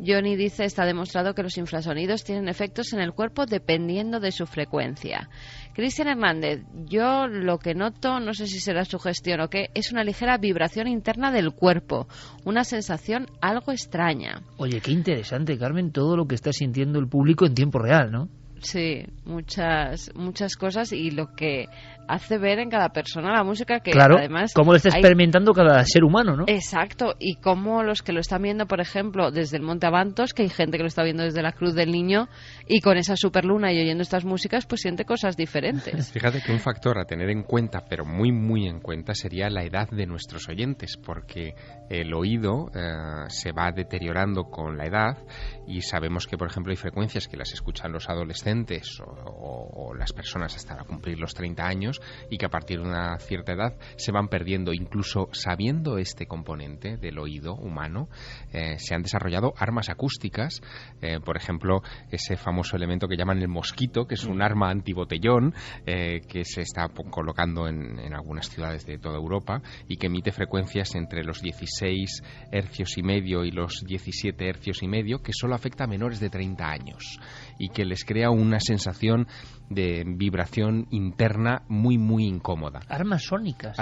Johnny dice, está demostrado que los infrasonidos tienen efectos en el cuerpo dependiendo de su frecuencia. Cristian Hernández, yo lo que noto, no sé si será sugestión o qué, es una ligera vibración interna del cuerpo, una sensación algo extraña. Oye, qué interesante, Carmen, todo lo que está sintiendo el público en tiempo real, ¿no? Sí, muchas cosas, y lo que hace ver en cada persona la música, que claro, además cómo lo está experimentando cada ser humano, ¿no? Exacto, y cómo los que lo están viendo, por ejemplo, desde el Monte Avantos, que hay gente que lo está viendo desde la Cruz del Niño, y con esa superluna y oyendo estas músicas, pues siente cosas diferentes. Fíjate que un factor a tener en cuenta, pero muy muy en cuenta, sería la edad de nuestros oyentes, porque el oído se va deteriorando con la edad, y sabemos que, por ejemplo, hay frecuencias que las escuchan los adolescentes o las personas hasta cumplir los 30 años, y que a partir de una cierta edad se van perdiendo. Incluso sabiendo este componente del oído humano, se han desarrollado armas acústicas, por ejemplo, ese famoso elemento que llaman el mosquito, que es un arma antibotellón, que se está colocando en algunas ciudades de toda Europa, y que emite frecuencias entre los 16 hercios y medio y los 17 hercios y medio, que solo afecta a menores de 30 años, y que les crea una sensación de vibración interna muy muy incómoda. Armas sónicas.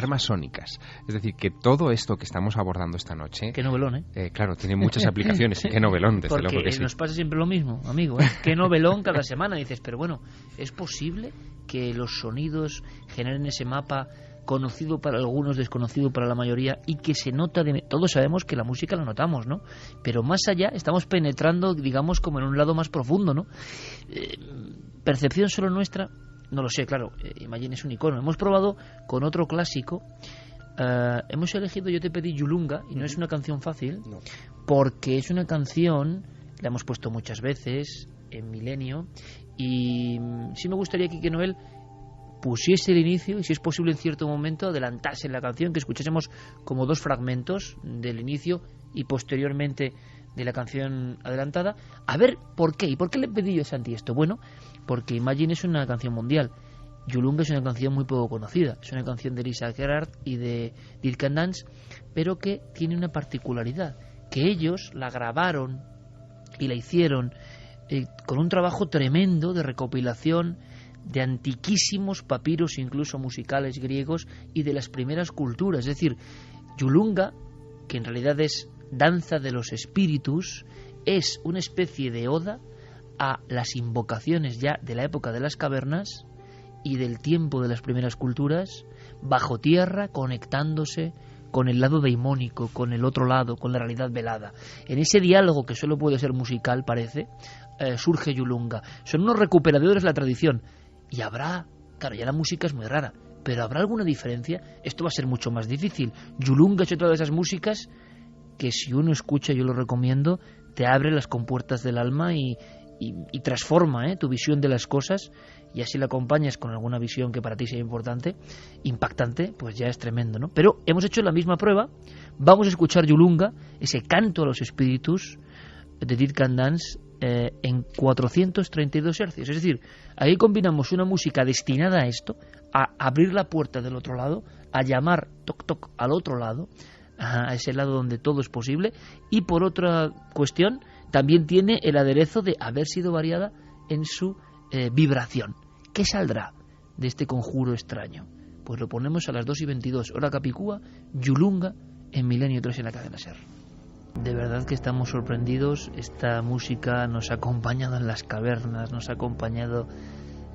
Es decir, que todo esto que estamos abordando esta noche... Qué novelón, claro, tiene muchas aplicaciones. Qué novelón, desde luego que sí. Nos pasa siempre lo mismo, amigo. Qué novelón cada semana. Dices, pero bueno, ¿es posible que los sonidos generen ese mapa conocido para algunos, desconocido para la mayoría, y que se nota todos sabemos que la música la notamos, ¿no? Pero más allá estamos penetrando, digamos, como en un lado más profundo, ¿no? Percepción solo nuestra, no lo sé, claro. Imagine es un icono. Hemos probado con otro clásico. Hemos elegido Yo te pedí Yulunga, y no es una canción fácil, porque es una canción, la hemos puesto muchas veces en Milenio, y sí me gustaría que Noel pusiese el inicio, y si es posible en cierto momento adelantase la canción, que escuchásemos como dos fragmentos del inicio y posteriormente de la canción adelantada, a ver por qué. ¿Y por qué le pedí yo a Santi esto? Bueno, porque Imagine es una canción mundial, Yulunga es una canción muy poco conocida, es una canción de Lisa Gerrard y de Dead Can Dance, pero que tiene una particularidad, que ellos la grabaron y la hicieron con un trabajo tremendo de recopilación de antiquísimos papiros, incluso musicales griegos, y de las primeras culturas. Es decir, Yulunga, que en realidad es danza de los espíritus, es una especie de oda a las invocaciones ya de la época de las cavernas y del tiempo de las primeras culturas, bajo tierra, conectándose con el lado deimónico, con el otro lado, con la realidad velada. En ese diálogo, que solo puede ser musical, parece, surge Yulunga. Son unos recuperadores de la tradición. Y habrá, claro, ya la música es muy rara, pero ¿habrá alguna diferencia? Esto va a ser mucho más difícil. Yulunga es otra de esas músicas que, si uno escucha, yo lo recomiendo, te abre las compuertas del alma y transforma tu visión de las cosas, y así la acompañas con alguna visión que para ti sea importante, impactante, pues ya es tremendo, ¿no? Pero hemos hecho la misma prueba. Vamos a escuchar Yulunga, ese canto a los espíritus de Dead Can Dance, en 432 hercios. Es decir, ahí combinamos una música destinada a esto, a abrir la puerta del otro lado, a llamar toc toc al otro lado, a ese lado donde todo es posible, y por otra cuestión también tiene el aderezo de haber sido variada en su vibración. ¿Qué saldrá de este conjuro extraño? Pues lo ponemos a las 2:22, hora Capicúa, Yulunga, en Milenio 3 en la cadena SER. De verdad que estamos sorprendidos. Esta música nos ha acompañado en las cavernas, nos ha acompañado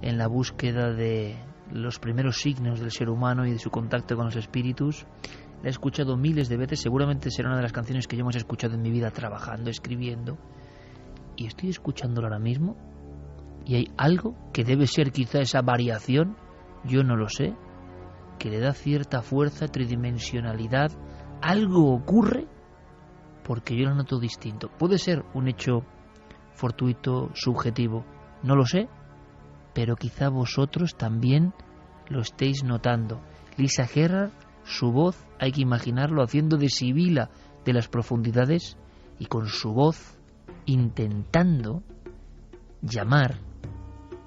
en la búsqueda de los primeros signos del ser humano y de su contacto con los espíritus. La he escuchado miles de veces, seguramente será una de las canciones que yo más he escuchado en mi vida trabajando, escribiendo. Y estoy escuchándola ahora mismo y hay algo que debe ser quizá esa variación, yo no lo sé, que le da cierta fuerza, tridimensionalidad. Algo ocurre porque yo lo noto distinto. Puede ser un hecho fortuito, subjetivo, no lo sé, pero quizá vosotros también lo estéis notando. Lisa Gerrard, su voz, hay que imaginarlo haciendo de Sibila de las profundidades y con su voz intentando llamar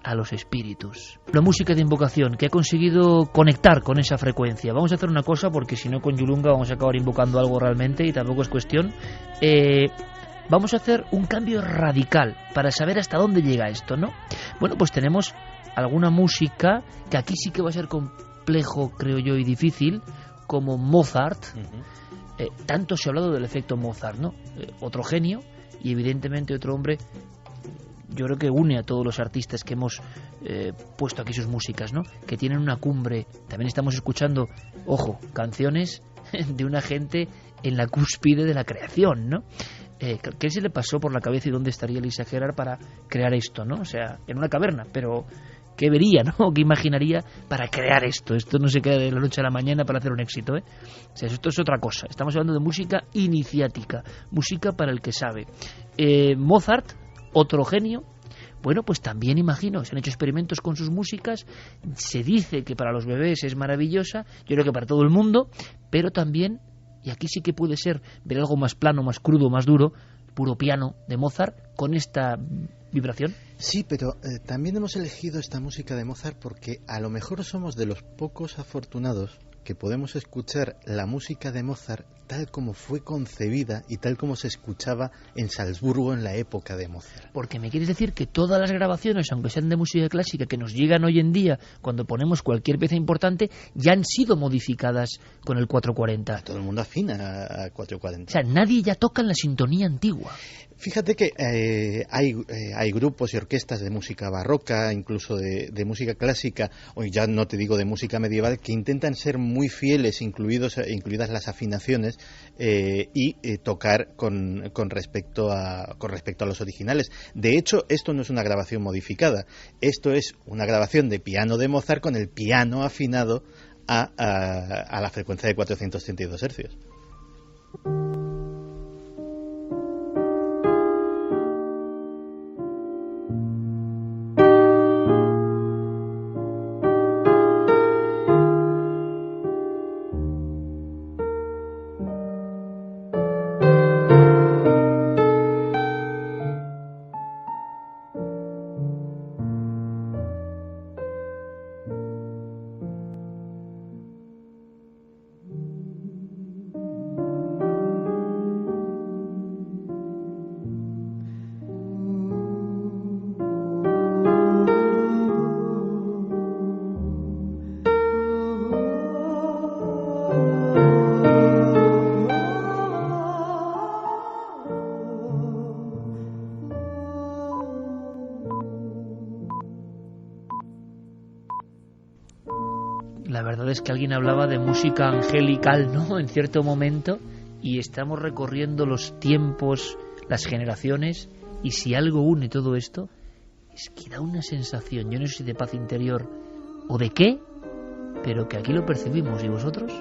a los espíritus. La música de invocación que ha conseguido conectar con esa frecuencia. Vamos a hacer una cosa, porque si no con Yulunga vamos a acabar invocando algo realmente y tampoco es cuestión. Vamos a hacer un cambio radical para saber hasta dónde llega esto, ¿no? Bueno, pues tenemos alguna música que aquí sí que va a ser complejo, creo yo, y difícil, como Mozart. Tanto se ha hablado del efecto Mozart, ¿no? Otro genio y evidentemente otro hombre, yo creo que une a todos los artistas que hemos puesto aquí sus músicas, ¿no? Que tienen una cumbre. También estamos escuchando, ojo, canciones de una gente en la cúspide de la creación, ¿no? ¿Qué se le pasó por la cabeza y dónde estaría Lisa Gerrard para crear esto, ¿no? O sea, en una caverna, pero ¿qué vería, no? ¿Qué imaginaría para crear esto? Esto no se queda de la noche a la mañana para hacer un éxito, ¿eh? O sea, esto es otra cosa. Estamos hablando de música iniciática, música para el que sabe. Mozart, otro genio. Bueno, pues también imagino, se han hecho experimentos con sus músicas, se dice que para los bebés es maravillosa, yo creo que para todo el mundo, pero también, y aquí sí que puede ser ver algo más plano, más crudo, más duro, puro piano de Mozart, con esta vibración. Sí, pero también hemos elegido esta música de Mozart porque a lo mejor somos de los pocos afortunados que podemos escuchar la música de Mozart tal como fue concebida y tal como se escuchaba en Salzburgo en la época de Mozart. Porque me quieres decir que todas las grabaciones, aunque sean de música clásica, que nos llegan hoy en día cuando ponemos cualquier pieza importante, ya han sido modificadas con el 440. Todo el mundo afina a 440. O sea, nadie ya toca en la sintonía antigua. Fíjate que hay grupos y orquestas de música barroca, incluso de música clásica, o ya no te digo de música medieval, que intentan ser muy fieles, incluidas las afinaciones, y tocar con respecto a los originales. De hecho, esto no es una grabación modificada, esto es una grabación de piano de Mozart con el piano afinado a la frecuencia de 432 hercios. La verdad es que alguien hablaba de música angelical, ¿no? En cierto momento, y estamos recorriendo los tiempos, las generaciones, y si algo une todo esto, es que da una sensación, yo no sé si de paz interior o de qué, pero que aquí lo percibimos. ¿Y vosotros?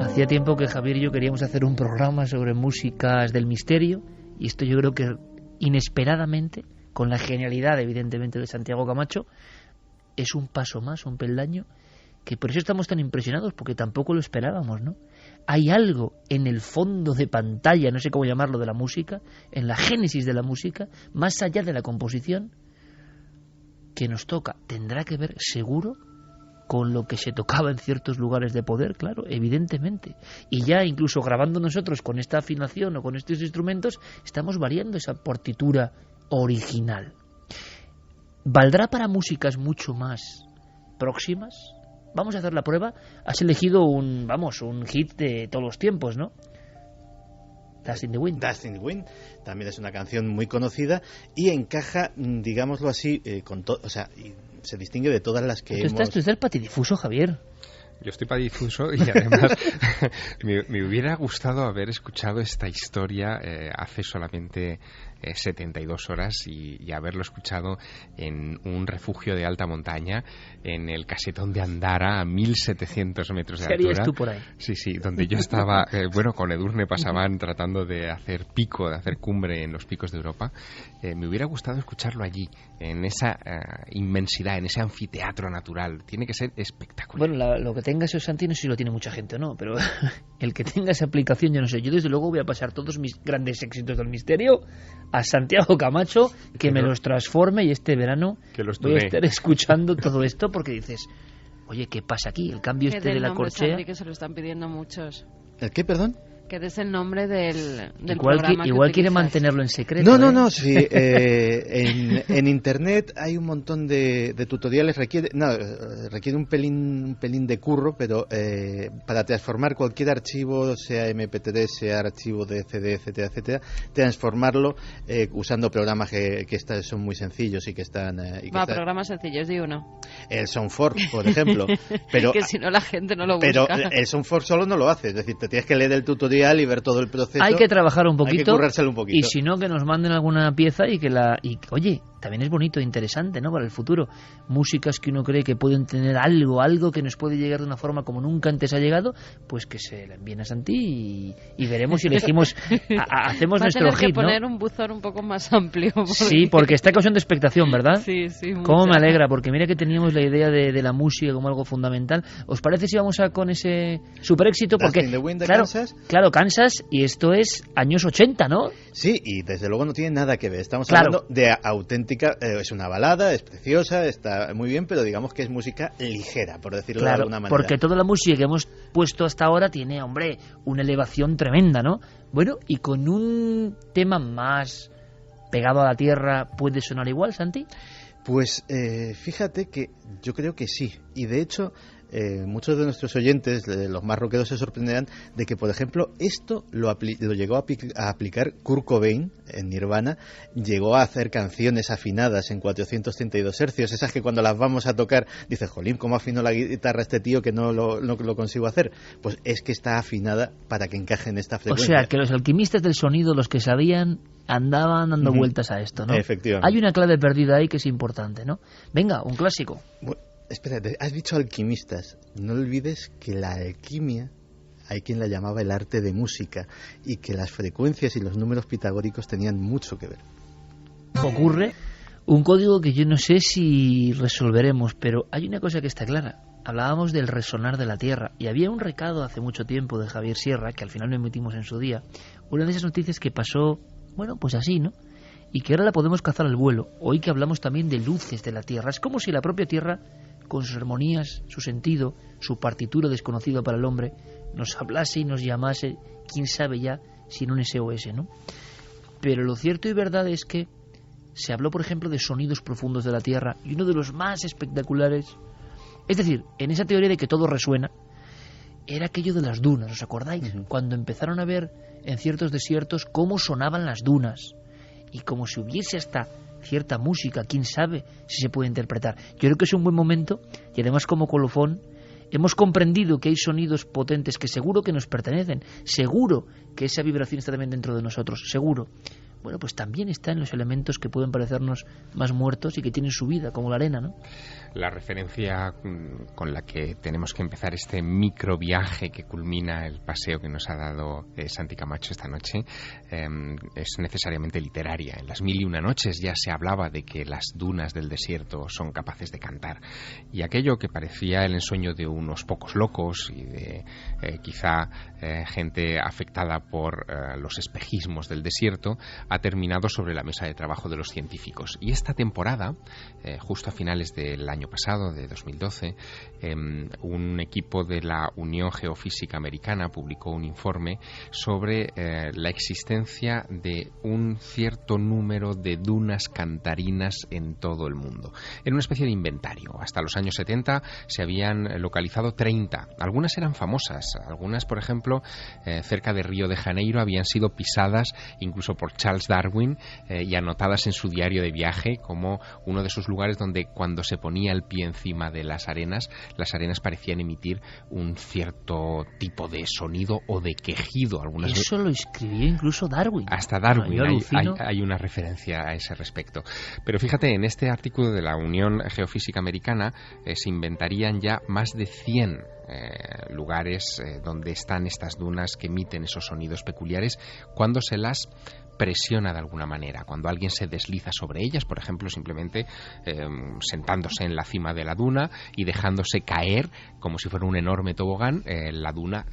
Hacía tiempo que Javier y yo queríamos hacer un programa sobre músicas del misterio, y esto yo creo que inesperadamente, con la genialidad evidentemente de Santiago Camacho, es un paso más, un peldaño, que por eso estamos tan impresionados, porque tampoco lo esperábamos, ¿no? Hay algo en el fondo de pantalla, no sé cómo llamarlo, de la música, en la génesis de la música, más allá de la composición, que nos toca tendrá que ver seguro con lo que se tocaba en ciertos lugares de poder, claro, evidentemente. Y ya incluso grabando nosotros con esta afinación o con estos instrumentos, estamos variando esa partitura original. ¿Valdrá para músicas mucho más próximas? Vamos a hacer la prueba. Has elegido un hit de todos los tiempos, ¿no? Dust in the Wind. Dust in the Wind también es una canción muy conocida y encaja, digámoslo así, con todo, o sea, se distingue de todas las que Tú estás patidifuso, Javier. Yo estoy patidifuso y además me hubiera gustado haber escuchado esta historia hace solamente 72 horas y haberlo escuchado en un refugio de alta montaña en el casetón de Andara a 1700 metros de altura. ¿Qué harías tú por ahí? Sí, donde yo estaba, con Edurne pasaban tratando de hacer cumbre en los picos de Europa. Me hubiera gustado escucharlo allí, en esa inmensidad, en ese anfiteatro natural. Tiene que ser espectacular. Bueno, lo que tenga ese Santi, no sé si lo tiene mucha gente o no, pero el que tenga esa aplicación, yo no sé. Yo desde luego voy a pasar todos mis grandes éxitos del misterio a Santiago Camacho, que me los transforme, y este verano voy a estar escuchando todo esto porque dices, oye, ¿qué pasa aquí? El cambio de la corchea. Santi, que se lo están pidiendo muchos. ¿El qué, perdón? Que des el nombre del programa. Igual quiere mantenerlo en secreto. No, sí. En internet hay un montón de tutoriales. Requiere un pelín de curro, pero para transformar cualquier archivo, sea MP3, sea archivo de CD, etcétera, transformarlo usando programas que son muy sencillos y que están... programas sencillos, di uno. El Soundforge, por ejemplo. Pero, que si no la gente no lo busca. Pero el Soundforge solo no lo hace. Es decir, te tienes que leer el tutorial y ver todo el proceso. Hay que trabajar un poquito, hay que currárselo un poquito. Y si no, que nos manden alguna pieza oye, también es bonito e interesante, ¿no? Para el futuro, músicas que uno cree que pueden tener algo que nos puede llegar de una forma como nunca antes ha llegado, pues que se la envíen a Santi y veremos si elegimos hacemos nuestro hit, ¿no? Va a tener que poner un buzón un poco más amplio. Sí, porque está causando expectación, ¿verdad? Sí. Cómo me alegra, porque mira que teníamos la idea de la música como algo fundamental. ¿Os parece si vamos con ese super éxito? Porque claro, Kansas, y esto es años 80, ¿no? Sí, y desde luego no tiene nada que ver. Estamos hablando de auténtica, es una balada, es preciosa, está muy bien, pero digamos que es música ligera, por decirlo de alguna manera. Porque toda la música que hemos puesto hasta ahora tiene, una elevación tremenda, ¿no? Bueno, y con un tema más pegado a la tierra, ¿puede sonar igual, Santi? Pues fíjate que yo creo que sí, y de hecho muchos de nuestros oyentes, los más rockeros, se sorprenderán de que, por ejemplo, esto lo llegó a aplicar Kurt Cobain en Nirvana. Llegó a hacer canciones afinadas en 432 hercios, esas que cuando las vamos a tocar dices, jolín, ¿cómo afinó la guitarra este tío que no lo consigo hacer? Pues es que está afinada para que encaje en esta frecuencia. O sea, que los alquimistas del sonido, los que sabían, andaban dando vueltas a esto, ¿no? Efectivamente. Hay una clave perdida ahí que es importante, ¿no? Venga, un clásico. Bueno, espérate, has dicho alquimistas. No olvides que la alquimia hay quien la llamaba el arte de música y que las frecuencias y los números pitagóricos tenían mucho que ver. Ocurre un código que yo no sé si resolveremos, pero hay una cosa que está clara. Hablábamos del resonar de la tierra y había un recado hace mucho tiempo de Javier Sierra, que al final lo emitimos en su día, una de esas noticias que pasó, pues así, ¿no? Y que ahora la podemos cazar al vuelo. Hoy que hablamos también de luces de la tierra, es como si la propia tierra, con sus armonías, su sentido, su partitura desconocida para el hombre, nos hablase y nos llamase, quién sabe ya, si en un SOS, ¿no? Pero lo cierto y verdad es que se habló, por ejemplo, de sonidos profundos de la tierra, y uno de los más espectaculares, es decir, en esa teoría de que todo resuena, era aquello de las dunas, ¿os acordáis? Cuando empezaron a ver en ciertos desiertos cómo sonaban las dunas, y como si hubiese hasta cierta música, quién sabe si se puede interpretar. Yo creo que es un buen momento, y además como colofón hemos comprendido que hay sonidos potentes que seguro que nos pertenecen, seguro que esa vibración está también dentro de nosotros, seguro. Bueno, pues también está en los elementos que pueden parecernos más muertos y que tienen su vida, como la arena, ¿no? La referencia con la que tenemos que empezar este microviaje que culmina el paseo que nos ha dado Santi Camacho esta noche es necesariamente literaria. En las 1001 noches ya se hablaba de que las dunas del desierto son capaces de cantar, y aquello que parecía el ensueño de unos pocos locos y de quizá gente afectada por los espejismos del desierto, ha terminado sobre la mesa de trabajo de los científicos. Y esta temporada, justo a finales del año pasado, de 2012, un equipo de la Unión Geofísica Americana publicó un informe sobre la existencia de un cierto número de dunas cantarinas en todo el mundo. Era una especie de inventario. Hasta los años 70 se habían localizado 30. Algunas eran famosas. Algunas, por ejemplo, cerca de Río de Janeiro, habían sido pisadas incluso por Charles Darwin y anotadas en su diario de viaje como uno de esos lugares donde cuando se ponía el pie encima de las arenas parecían emitir un cierto tipo de sonido o de quejido. Eso lo escribió incluso Darwin. Hasta Darwin hay una referencia a ese respecto. Pero fíjate, en este artículo de la Unión Geofísica Americana se inventarían ya más de 100 lugares donde están estas dunas que emiten esos sonidos peculiares cuando se las presiona de alguna manera, cuando alguien se desliza sobre ellas, por ejemplo, simplemente sentándose en la cima de la duna y dejándose caer como si fuera un enorme tobogán, la duna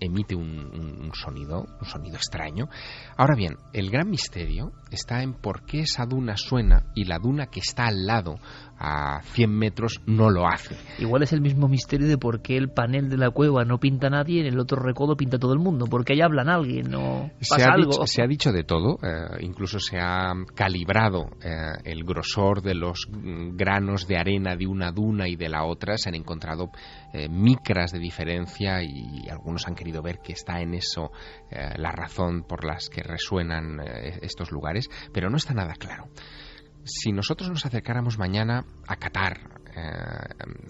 emite un sonido extraño. Ahora bien, el gran misterio está en por qué esa duna suena y la duna que está al lado a 100 metros no lo hace. Igual es el mismo misterio de por qué el panel de la cueva no pinta a nadie y en el otro recodo pinta a todo el mundo, porque ahí hablan alguien o pasa algo. Se ha dicho de todo, incluso se ha calibrado el grosor de los granos de arena de una duna y de la otra, se han encontrado micras de diferencia y algunos han querido ver que está en eso la razón por las que resuenan estos lugares, pero no está nada claro. Si nosotros nos acercáramos mañana a Qatar,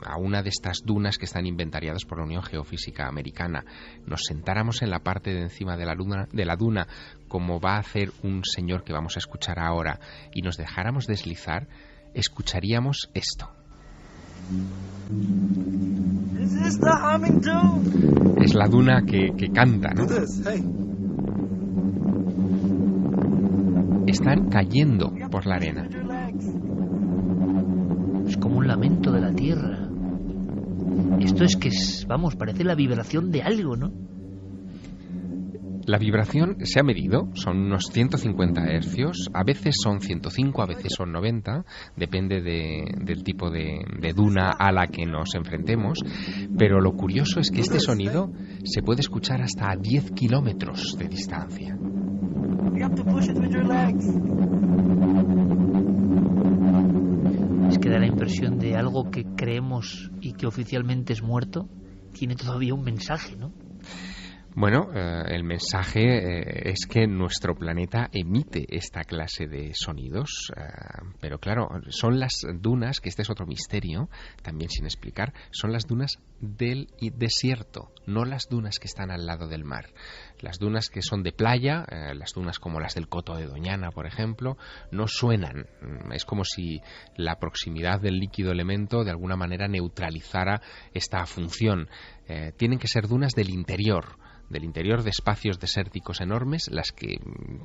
a una de estas dunas que están inventariadas por la Unión Geofísica Americana, nos sentáramos en la parte de encima de la duna, como va a hacer un señor que vamos a escuchar ahora, y nos dejáramos deslizar, escucharíamos esto. Es la duna que canta, ¿no? Están cayendo por la arena. Es como un lamento de la tierra. Esto es que parece la vibración de algo, ¿no? La vibración se ha medido, son unos 150 hercios, a veces son 105, a veces son 90, depende del tipo de duna a la que nos enfrentemos, pero lo curioso es que este sonido se puede escuchar hasta a 10 kilómetros de distancia. Es que da la impresión de algo que creemos y que oficialmente es muerto, tiene todavía un mensaje, ¿no? Bueno, el mensaje es que nuestro planeta emite esta clase de sonidos, pero claro, son las dunas, que este es otro misterio, también sin explicar, son las dunas del desierto, no las dunas que están al lado del mar. Las dunas que son de playa, las dunas como las del Coto de Doñana, por ejemplo, no suenan. Es como si la proximidad del líquido elemento de alguna manera neutralizara esta función. Tienen que ser dunas del interior de espacios desérticos enormes las que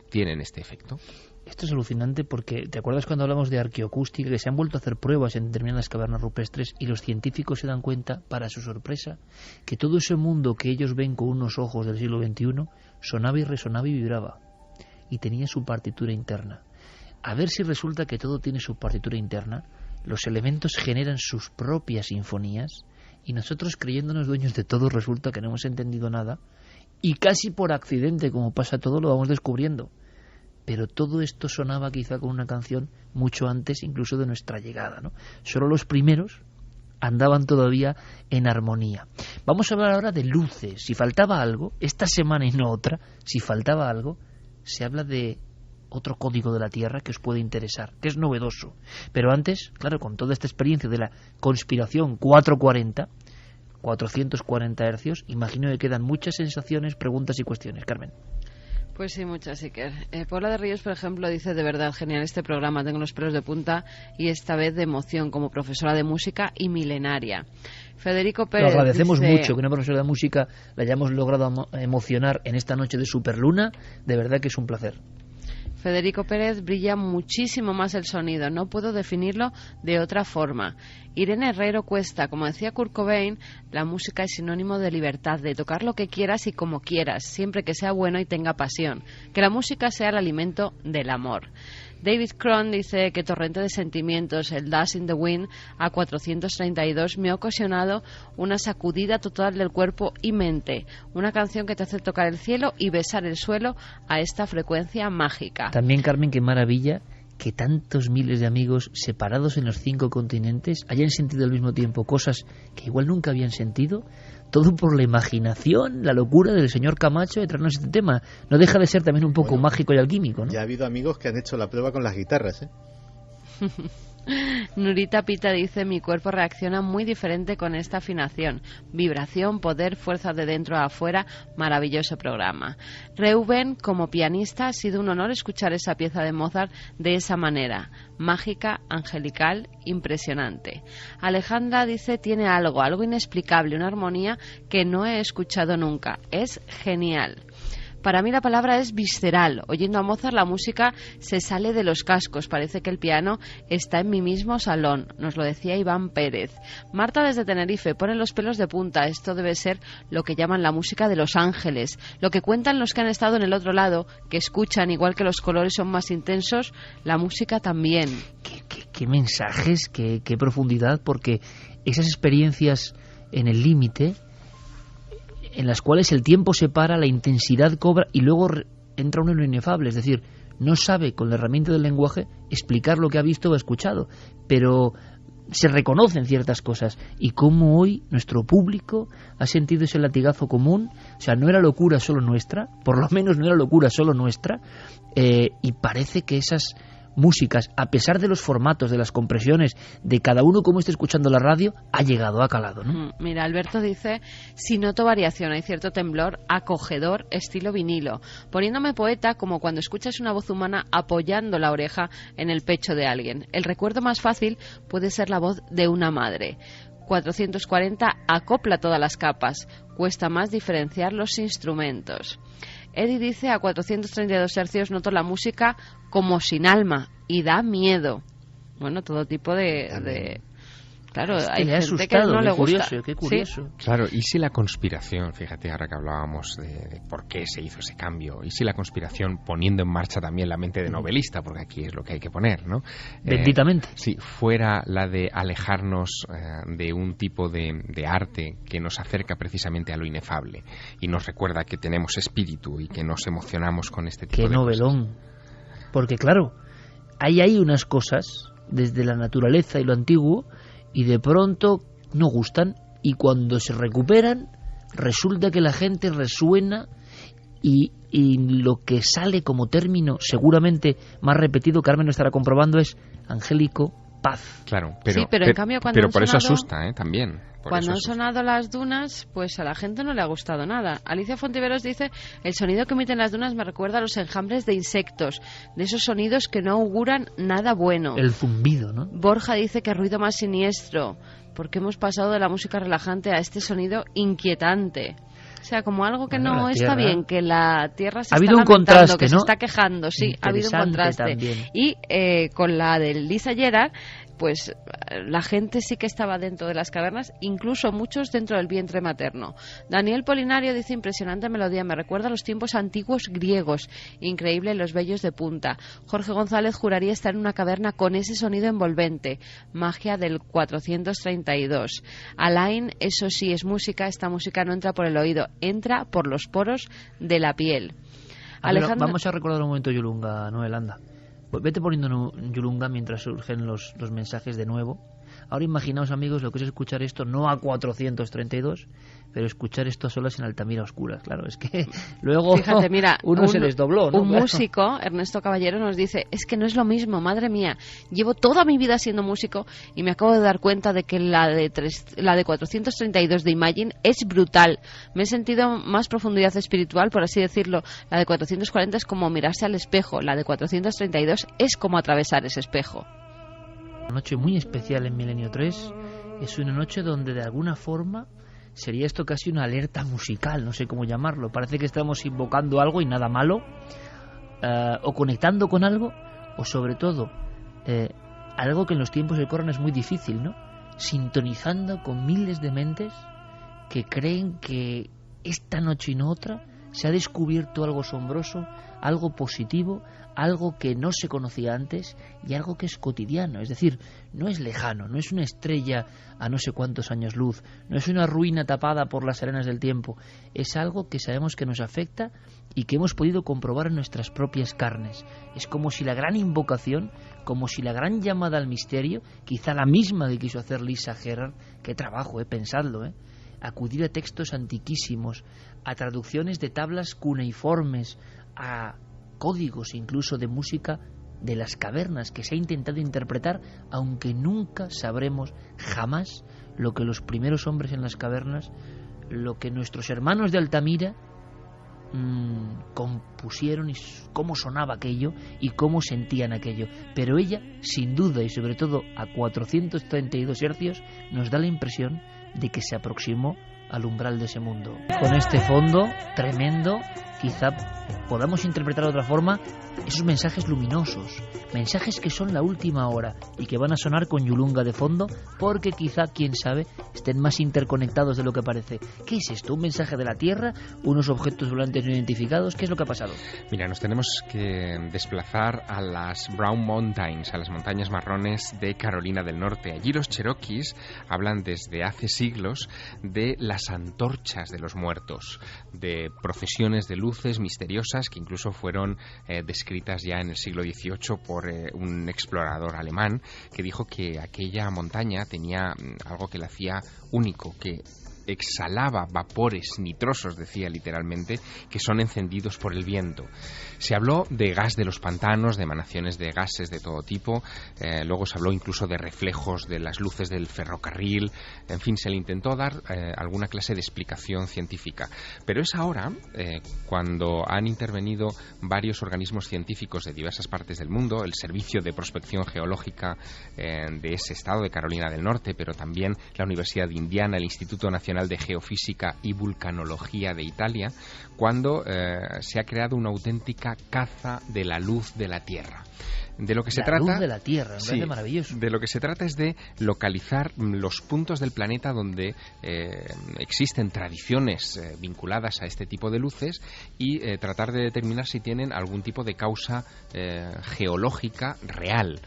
tienen este efecto. Esto es alucinante porque, ¿te acuerdas cuando hablamos de arqueoacústica? Que se han vuelto a hacer pruebas en determinadas cavernas rupestres y los científicos se dan cuenta, para su sorpresa, que todo ese mundo que ellos ven con unos ojos del siglo XXI sonaba y resonaba y vibraba y tenía su partitura interna. A ver si resulta que todo tiene su partitura interna, los elementos generan sus propias sinfonías y nosotros, creyéndonos dueños de todo, resulta que no hemos entendido nada y casi por accidente, como pasa todo, lo vamos descubriendo. Pero todo esto sonaba quizá con una canción mucho antes incluso de nuestra llegada, ¿no? Solo los primeros andaban todavía en armonía. Vamos a hablar ahora de luces. Si faltaba algo, esta semana y no otra, si faltaba algo, se habla de otro código de la Tierra que os puede interesar, que es novedoso. Pero antes, claro, con toda esta experiencia de la conspiración 440 hercios, imagino que quedan muchas sensaciones, preguntas y cuestiones. Carmen. Pues sí, muchas, Iker. Paula de Ríos, por ejemplo, dice: de verdad, genial este programa, tengo los pelos de punta y esta vez de emoción como profesora de música y milenaria. Federico Pérez, lo agradecemos dice, mucho que una profesora de música la hayamos logrado emocionar en esta noche de Superluna, de verdad que es un placer. Federico Pérez: brilla muchísimo más el sonido, no puedo definirlo de otra forma. Irene Herrero Cuesta: como decía Kurt Cobain, la música es sinónimo de libertad, de tocar lo que quieras y como quieras, siempre que sea bueno y tenga pasión, que la música sea el alimento del amor. David Cron dice que torrente de sentimientos, el Dust in the Wind a 432 me ha ocasionado una sacudida total del cuerpo y mente, una canción que te hace tocar el cielo y besar el suelo a esta frecuencia mágica. También, Carmen, qué maravilla que tantos miles de amigos separados en los 5 continentes hayan sentido al mismo tiempo cosas que igual nunca habían sentido, todo por la imaginación, la locura del señor Camacho de traernos este tema. No deja de ser también un poco mágico y alquímico, ¿no? Ya ha habido amigos que han hecho la prueba con las guitarras, ¿eh? Nurita Pita dice: mi cuerpo reacciona muy diferente con esta afinación, vibración, poder, fuerza de dentro a afuera, maravilloso programa. Reuben: como pianista ha sido un honor escuchar esa pieza de Mozart de esa manera, mágica, angelical, impresionante. Alejandra dice: tiene algo inexplicable, una armonía que no he escuchado nunca, es genial. Para mí la palabra es visceral. Oyendo a Mozart la música se sale de los cascos. Parece que el piano está en mi mismo salón. Nos lo decía Iván Pérez. Marta desde Tenerife: pone los pelos de punta. Esto debe ser lo que llaman la música de Los Ángeles. Lo que cuentan los que han estado en el otro lado, que escuchan, igual que los colores son más intensos, la música también. Qué mensajes, qué profundidad, porque esas experiencias en el límite, en las cuales el tiempo se para, la intensidad cobra y luego entra uno en lo inefable, es decir, no sabe con la herramienta del lenguaje explicar lo que ha visto o ha escuchado, pero se reconocen ciertas cosas. Y cómo hoy nuestro público ha sentido ese latigazo común, o sea, no era locura solo nuestra, por lo menos no era locura solo nuestra, y parece que esas músicas, a pesar de los formatos, de las compresiones, de cada uno como esté escuchando la radio, ha llegado a calado, ¿no? Mira, Alberto dice: si noto variación, hay cierto temblor acogedor estilo vinilo, poniéndome poeta como cuando escuchas una voz humana apoyando la oreja en el pecho de alguien. El recuerdo más fácil puede ser la voz de una madre. 440 acopla todas las capas, cuesta más diferenciar los instrumentos. Eddie dice: a 432 hercios noto la música como sin alma y da miedo. Bueno, todo tipo de... Claro, hay gente asustado, que no le gusta. Qué curioso. ¿Sí? Claro, y si la conspiración, fíjate ahora que hablábamos de por qué se hizo ese cambio, y si la conspiración poniendo en marcha también la mente de novelista, porque aquí es lo que hay que poner, ¿no? Benditamente. Si fuera la de alejarnos de un tipo de arte que nos acerca precisamente a lo inefable y nos recuerda que tenemos espíritu y que nos emocionamos con este tipo de cosas. Qué novelón. Porque claro, hay unas cosas desde la naturaleza y lo antiguo, y de pronto no gustan, y cuando se recuperan resulta que la gente resuena, y lo que sale como término seguramente más repetido, Carmen lo estará comprobando, es angélico, paz. Claro, pero, sí, pero en cambio cuando por eso asusta, también. Cuando han sonado las dunas, pues a la gente no le ha gustado nada. Alicia Fontiveros dice: el sonido que emiten las dunas me recuerda a los enjambres de insectos, de esos sonidos que no auguran nada bueno. El zumbido, ¿no? Borja dice que ruido más siniestro, porque hemos pasado de la música relajante a este sonido inquietante. O sea, como algo que no está bien, que la tierra se está lamentando, que se está quejando. Sí, ha habido un contraste. También. Y con la de Lisa Gerard, pues la gente sí que estaba dentro de las cavernas, incluso muchos dentro del vientre materno. Daniel Polinario dice: impresionante melodía, me recuerda a los tiempos antiguos griegos, increíble los vellos de punta. Jorge González juraría estar en una caverna con ese sonido envolvente, magia del 432. Alain: eso sí es música, esta música no entra por el oído, entra por los poros de la piel. Alejandro... Vamos a recordar un momento Yolunga, ¿no, Yolanda? Vete poniendo Yolunga mientras surgen los mensajes de nuevo. Ahora imaginaos, amigos, lo que es escuchar esto no a 432, pero escuchar esto a solas en Altamira oscuras. Claro, es que luego fíjate, mira, uno se desdobló, ¿no? Un músico, Ernesto Caballero, nos dice: es que no es lo mismo, madre mía, llevo toda mi vida siendo músico y me acabo de dar cuenta de que la de 432 de Imagine es brutal. Me he sentido más profundidad espiritual, por así decirlo. La de 440 es como mirarse al espejo, la de 432 es como atravesar ese espejo. Una noche muy especial en Milenio 3, es una noche donde de alguna forma sería esto casi una alerta musical, no sé cómo llamarlo, parece que estamos invocando algo y nada malo, o conectando con algo, o sobre todo algo que en los tiempos que corren es muy difícil, ¿no? Sintonizando con miles de mentes que creen que esta noche y no otra se ha descubierto algo asombroso, algo positivo, algo que no se conocía antes y algo que es cotidiano. Es decir, no es lejano, no es una estrella a no sé cuántos años luz, no es una ruina tapada por las arenas del tiempo, es algo que sabemos que nos afecta y que hemos podido comprobar en nuestras propias carnes. Es como si la gran invocación, como si la gran llamada al misterio, quizá la misma que quiso hacer Lisa Gerrard, qué trabajo, pensadlo, acudir a textos antiquísimos, a traducciones de tablas cuneiformes, a códigos incluso de música de las cavernas que se ha intentado interpretar, aunque nunca sabremos jamás lo que los primeros hombres en las cavernas, lo que nuestros hermanos de Altamira compusieron y cómo sonaba aquello y cómo sentían aquello. Pero ella, sin duda y sobre todo a 432 hercios, nos da la impresión de que se aproximó al umbral de ese mundo. Con este fondo tremendo, quizá podamos interpretar de otra forma esos mensajes luminosos, mensajes que son la última hora y que van a sonar con Yulunga de fondo, porque quizá, quién sabe, estén más interconectados de lo que parece. ¿Qué es esto? ¿Un mensaje de la Tierra? ¿Unos objetos volantes no identificados? ¿Qué es lo que ha pasado? Mira, nos tenemos que desplazar a las Brown Mountains, a las montañas marrones de Carolina del Norte. Allí los cherokees hablan desde hace siglos de las antorchas de los muertos, de procesiones de luces misteriosas que incluso fueron descritas ya en el siglo XVIII por un explorador alemán que dijo que aquella montaña tenía algo que la hacía único, que exhalaba vapores nitrosos, decía literalmente, que son encendidos por el viento. Se habló de gas de los pantanos, de emanaciones de gases de todo tipo, luego se habló incluso de reflejos de las luces del ferrocarril, en fin, se le intentó dar alguna clase de explicación científica. Pero es ahora, cuando han intervenido varios organismos científicos de diversas partes del mundo, el Servicio de Prospección Geológica de ese estado de Carolina del Norte, pero también la Universidad de Indiana, el Instituto Nacional de Geofísica y Vulcanología de Italia, cuando se ha creado una auténtica caza de la luz de la Tierra. De lo que se trata, luz de la Tierra, me parece maravilloso. De lo que se trata es de localizar los puntos del planeta donde existen tradiciones vinculadas a este tipo de luces y tratar de determinar si tienen algún tipo de causa geológica real.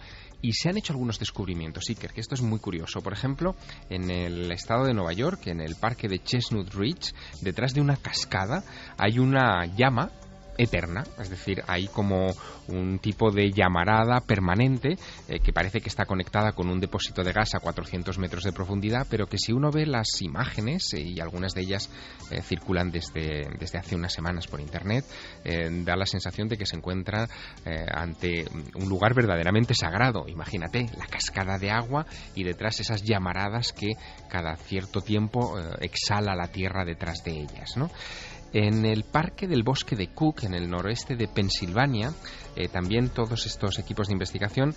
Y se han hecho algunos descubrimientos, Iker, que esto es muy curioso. Por ejemplo, en el estado de Nueva York, en el parque de Chestnut Ridge, detrás de una cascada hay una llama eterna, es decir, hay como un tipo de llamarada permanente que parece que está conectada con un depósito de gas a 400 metros de profundidad, pero que si uno ve las imágenes, y algunas de ellas circulan desde hace unas semanas por internet, da la sensación de que se encuentra ante un lugar verdaderamente sagrado. Imagínate, la cascada de agua y detrás esas llamaradas que cada cierto tiempo exhala la tierra detrás de ellas, ¿no? En el Parque del Bosque de Cook, en el noroeste de Pensilvania, también todos estos equipos de investigación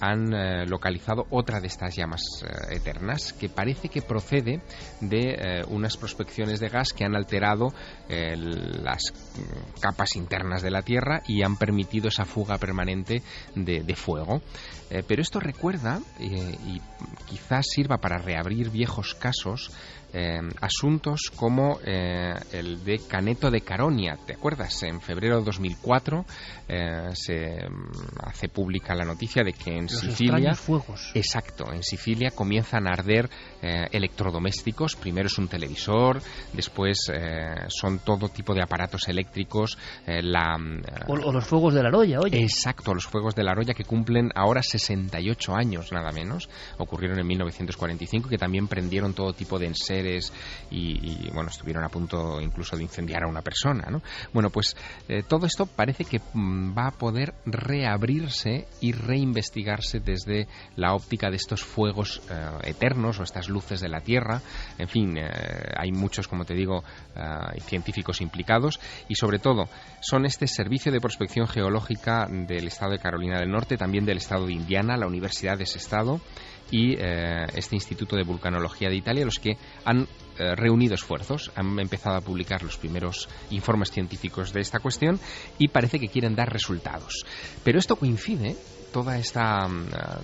han localizado otra de estas llamas eternas, que parece que procede de unas prospecciones de gas que han alterado las capas internas de la Tierra y han permitido esa fuga permanente de fuego. Pero esto recuerda, y quizás sirva para reabrir viejos casos, asuntos como el de Caneto de Caronia. ¿Te acuerdas? En febrero de 2004 se hace pública la noticia de que en Sicilia, fuegos. Exacto, en Sicilia comienzan a arder electrodomésticos. Primero es un televisor, después son todo tipo de aparatos eléctricos, o los fuegos de la Roya, oye. Exacto, los fuegos de la Roya, que cumplen ahora 68 años nada menos. Ocurrieron en 1945, que también prendieron todo tipo de enseres y bueno, estuvieron a punto incluso de incendiar a una persona, ¿no? Bueno, pues todo esto parece que va a poder reabrirse y reinvestigarse desde la óptica de estos fuegos eternos o estas luces de la Tierra. En fin, hay muchos, como te digo, científicos implicados, y sobre todo son este Servicio de Prospección Geológica del estado de Carolina del Norte, también del estado de Indiana, la Universidad de ese estado, y este Instituto de Vulcanología de Italia, los que han reunido esfuerzos, han empezado a publicar los primeros informes científicos de esta cuestión y parece que quieren dar resultados. Pero esto coincide, toda esta,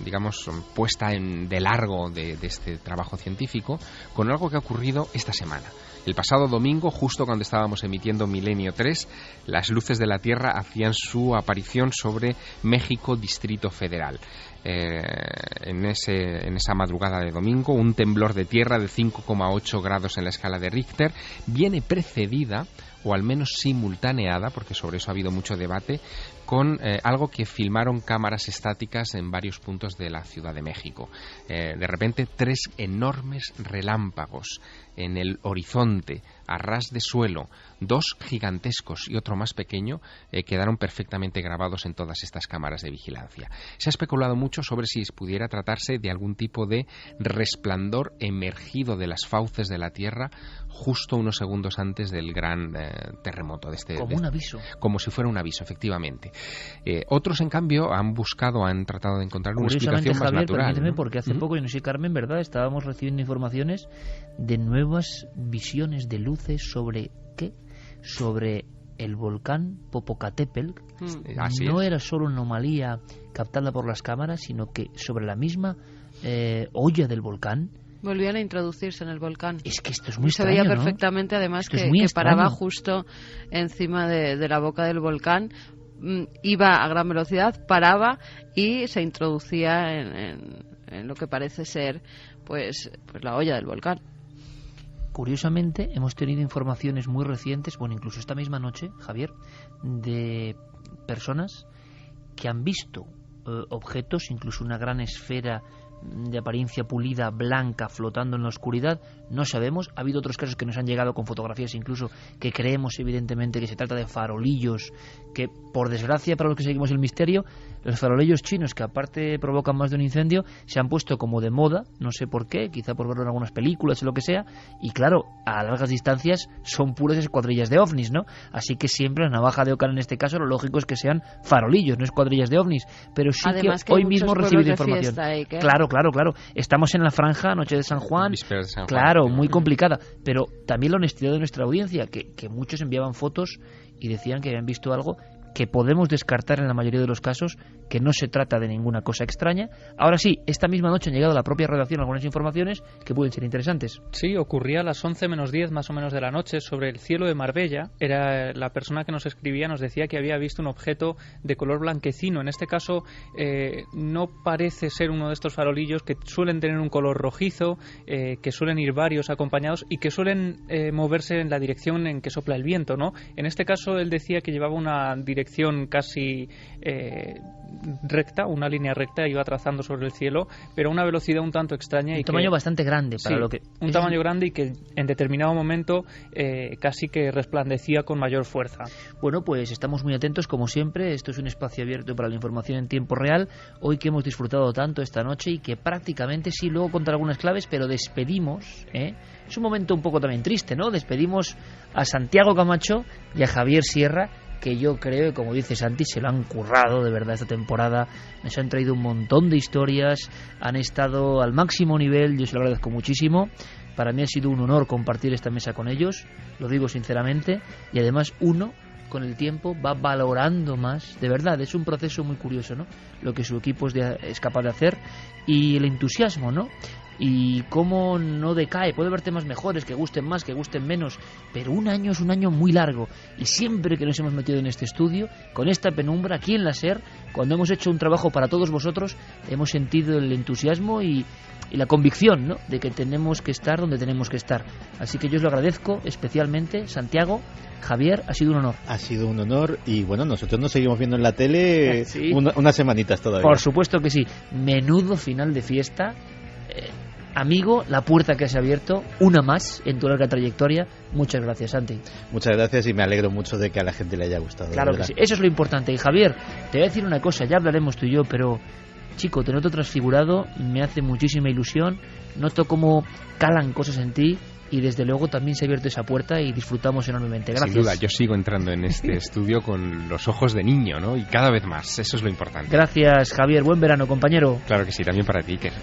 digamos, puesta de largo de este trabajo científico, con algo que ha ocurrido esta semana. El pasado domingo, justo cuando estábamos emitiendo Milenio 3, las luces de la Tierra hacían su aparición sobre México, Distrito Federal. En esa madrugada de domingo, un temblor de tierra de 5,8 grados en la escala de Richter viene precedida, o al menos simultaneada, porque sobre eso ha habido mucho debate, con algo que filmaron cámaras estáticas en varios puntos de la Ciudad de México. De repente, 3 enormes relámpagos en el horizonte, a ras de suelo, 2 gigantescos y otro más pequeño, quedaron perfectamente grabados en todas estas cámaras de vigilancia. Se ha especulado mucho sobre si pudiera tratarse de algún tipo de resplandor emergido de las fauces de la Tierra justo unos segundos antes del gran terremoto. Como un aviso. Como si fuera un aviso, efectivamente. Otros, en cambio, han tratado de encontrar una explicación más natural. Permíteme, ¿no? porque hace poco, yo no sé, Carmen, ¿verdad?, estábamos recibiendo informaciones de nuevas visiones de luces sobre ¿qué? Sobre el volcán Popocatépetl. No era solo una anomalía captada por las cámaras, sino que sobre la misma olla del volcán volvían a introducirse en el volcán. Es que esto es muy extraño, extraño, se veía ¿no? perfectamente, además, que paraba justo encima de la boca del volcán. Iba a gran velocidad, paraba y se introducía en lo que parece ser pues la olla del volcán. Curiosamente, hemos tenido informaciones muy recientes, bueno, incluso esta misma noche, Javier, de personas que han visto objetos, incluso una gran esfera de apariencia pulida, blanca, flotando en la oscuridad. No sabemos. Ha habido otros casos que nos han llegado con fotografías incluso que creemos evidentemente que se trata de farolillos, que por desgracia para los que seguimos el misterio, los farolillos chinos, que aparte provocan más de un incendio, se han puesto como de moda, no sé por qué, quizá por verlo en algunas películas o lo que sea, y claro, a largas distancias son puras escuadrillas de ovnis, ¿no? Así que siempre la navaja de Ockham en este caso, lo lógico es que sean farolillos, no escuadrillas de ovnis, pero sí además que hoy mismo he recibido información. Claro. Estamos en la franja, noche de San Juan, de San Juan, claro, muy complicada, pero también la honestidad de nuestra audiencia, que muchos enviaban fotos y decían que habían visto algo que podemos descartar en la mayoría de los casos, que no se trata de ninguna cosa extraña. Ahora sí, esta misma noche han llegado a la propia redacción algunas informaciones que pueden ser interesantes. Sí, ocurría a las 11 menos 10 más o menos de la noche sobre el cielo de Marbella. Era la persona que nos escribía, nos decía que había visto un objeto de color blanquecino. En este caso no parece ser uno de estos farolillos que suelen tener un color rojizo, que suelen ir varios acompañados y que suelen moverse en la dirección en que sopla el viento, ¿no? En este caso él decía que llevaba una dirección casi recta, una línea recta, iba trazando sobre el cielo, pero a una velocidad un tanto extraña. Un tamaño bastante grande para lo que... Un tamaño grande y que en determinado momento casi que resplandecía con mayor fuerza. Bueno, pues estamos muy atentos, como siempre. Esto es un espacio abierto para la información en tiempo real. Hoy que hemos disfrutado tanto esta noche y que prácticamente, sí, luego contaré algunas claves, pero despedimos, es un momento un poco también triste, ¿no? Despedimos a Santiago Camacho y a Javier Sierra, que yo creo, como dice Santi, se lo han currado de verdad esta temporada. Nos han traído un montón de historias, han estado al máximo nivel, yo se lo agradezco muchísimo. Para mí ha sido un honor compartir esta mesa con ellos, lo digo sinceramente, y además uno con el tiempo va valorando más, de verdad, es un proceso muy curioso, ¿no? Lo que su equipo es capaz de hacer, y el entusiasmo, ¿no? Y cómo no decae. Puede haber temas mejores, que gusten más, que gusten menos, pero un año es un año muy largo, y siempre que nos hemos metido en este estudio, con esta penumbra, aquí en la SER, cuando hemos hecho un trabajo para todos vosotros, hemos sentido el entusiasmo y la convicción, ¿no?, de que tenemos que estar donde tenemos que estar. Así que yo os lo agradezco especialmente. Santiago, Javier, ha sido un honor. Ha sido un honor, y bueno, nosotros nos seguimos viendo en la tele ¿sí? unas semanitas todavía. Por supuesto que sí. Menudo final de fiesta. Amigo, la puerta que has abierto, una más en tu larga trayectoria. Muchas gracias, Santi. Muchas gracias, y me alegro mucho de que a la gente le haya gustado. Claro que sí, eso es lo importante. Y Javier, te voy a decir una cosa, ya hablaremos tú y yo, pero chico, te noto transfigurado, me hace muchísima ilusión, noto cómo calan cosas en ti, y desde luego también se ha abierto esa puerta y disfrutamos enormemente. Gracias. Sin duda, yo sigo entrando en este estudio con los ojos de niño, ¿no? Y cada vez más, eso es lo importante. Gracias, Javier, buen verano, compañero. Claro que sí, también para ti, Iker.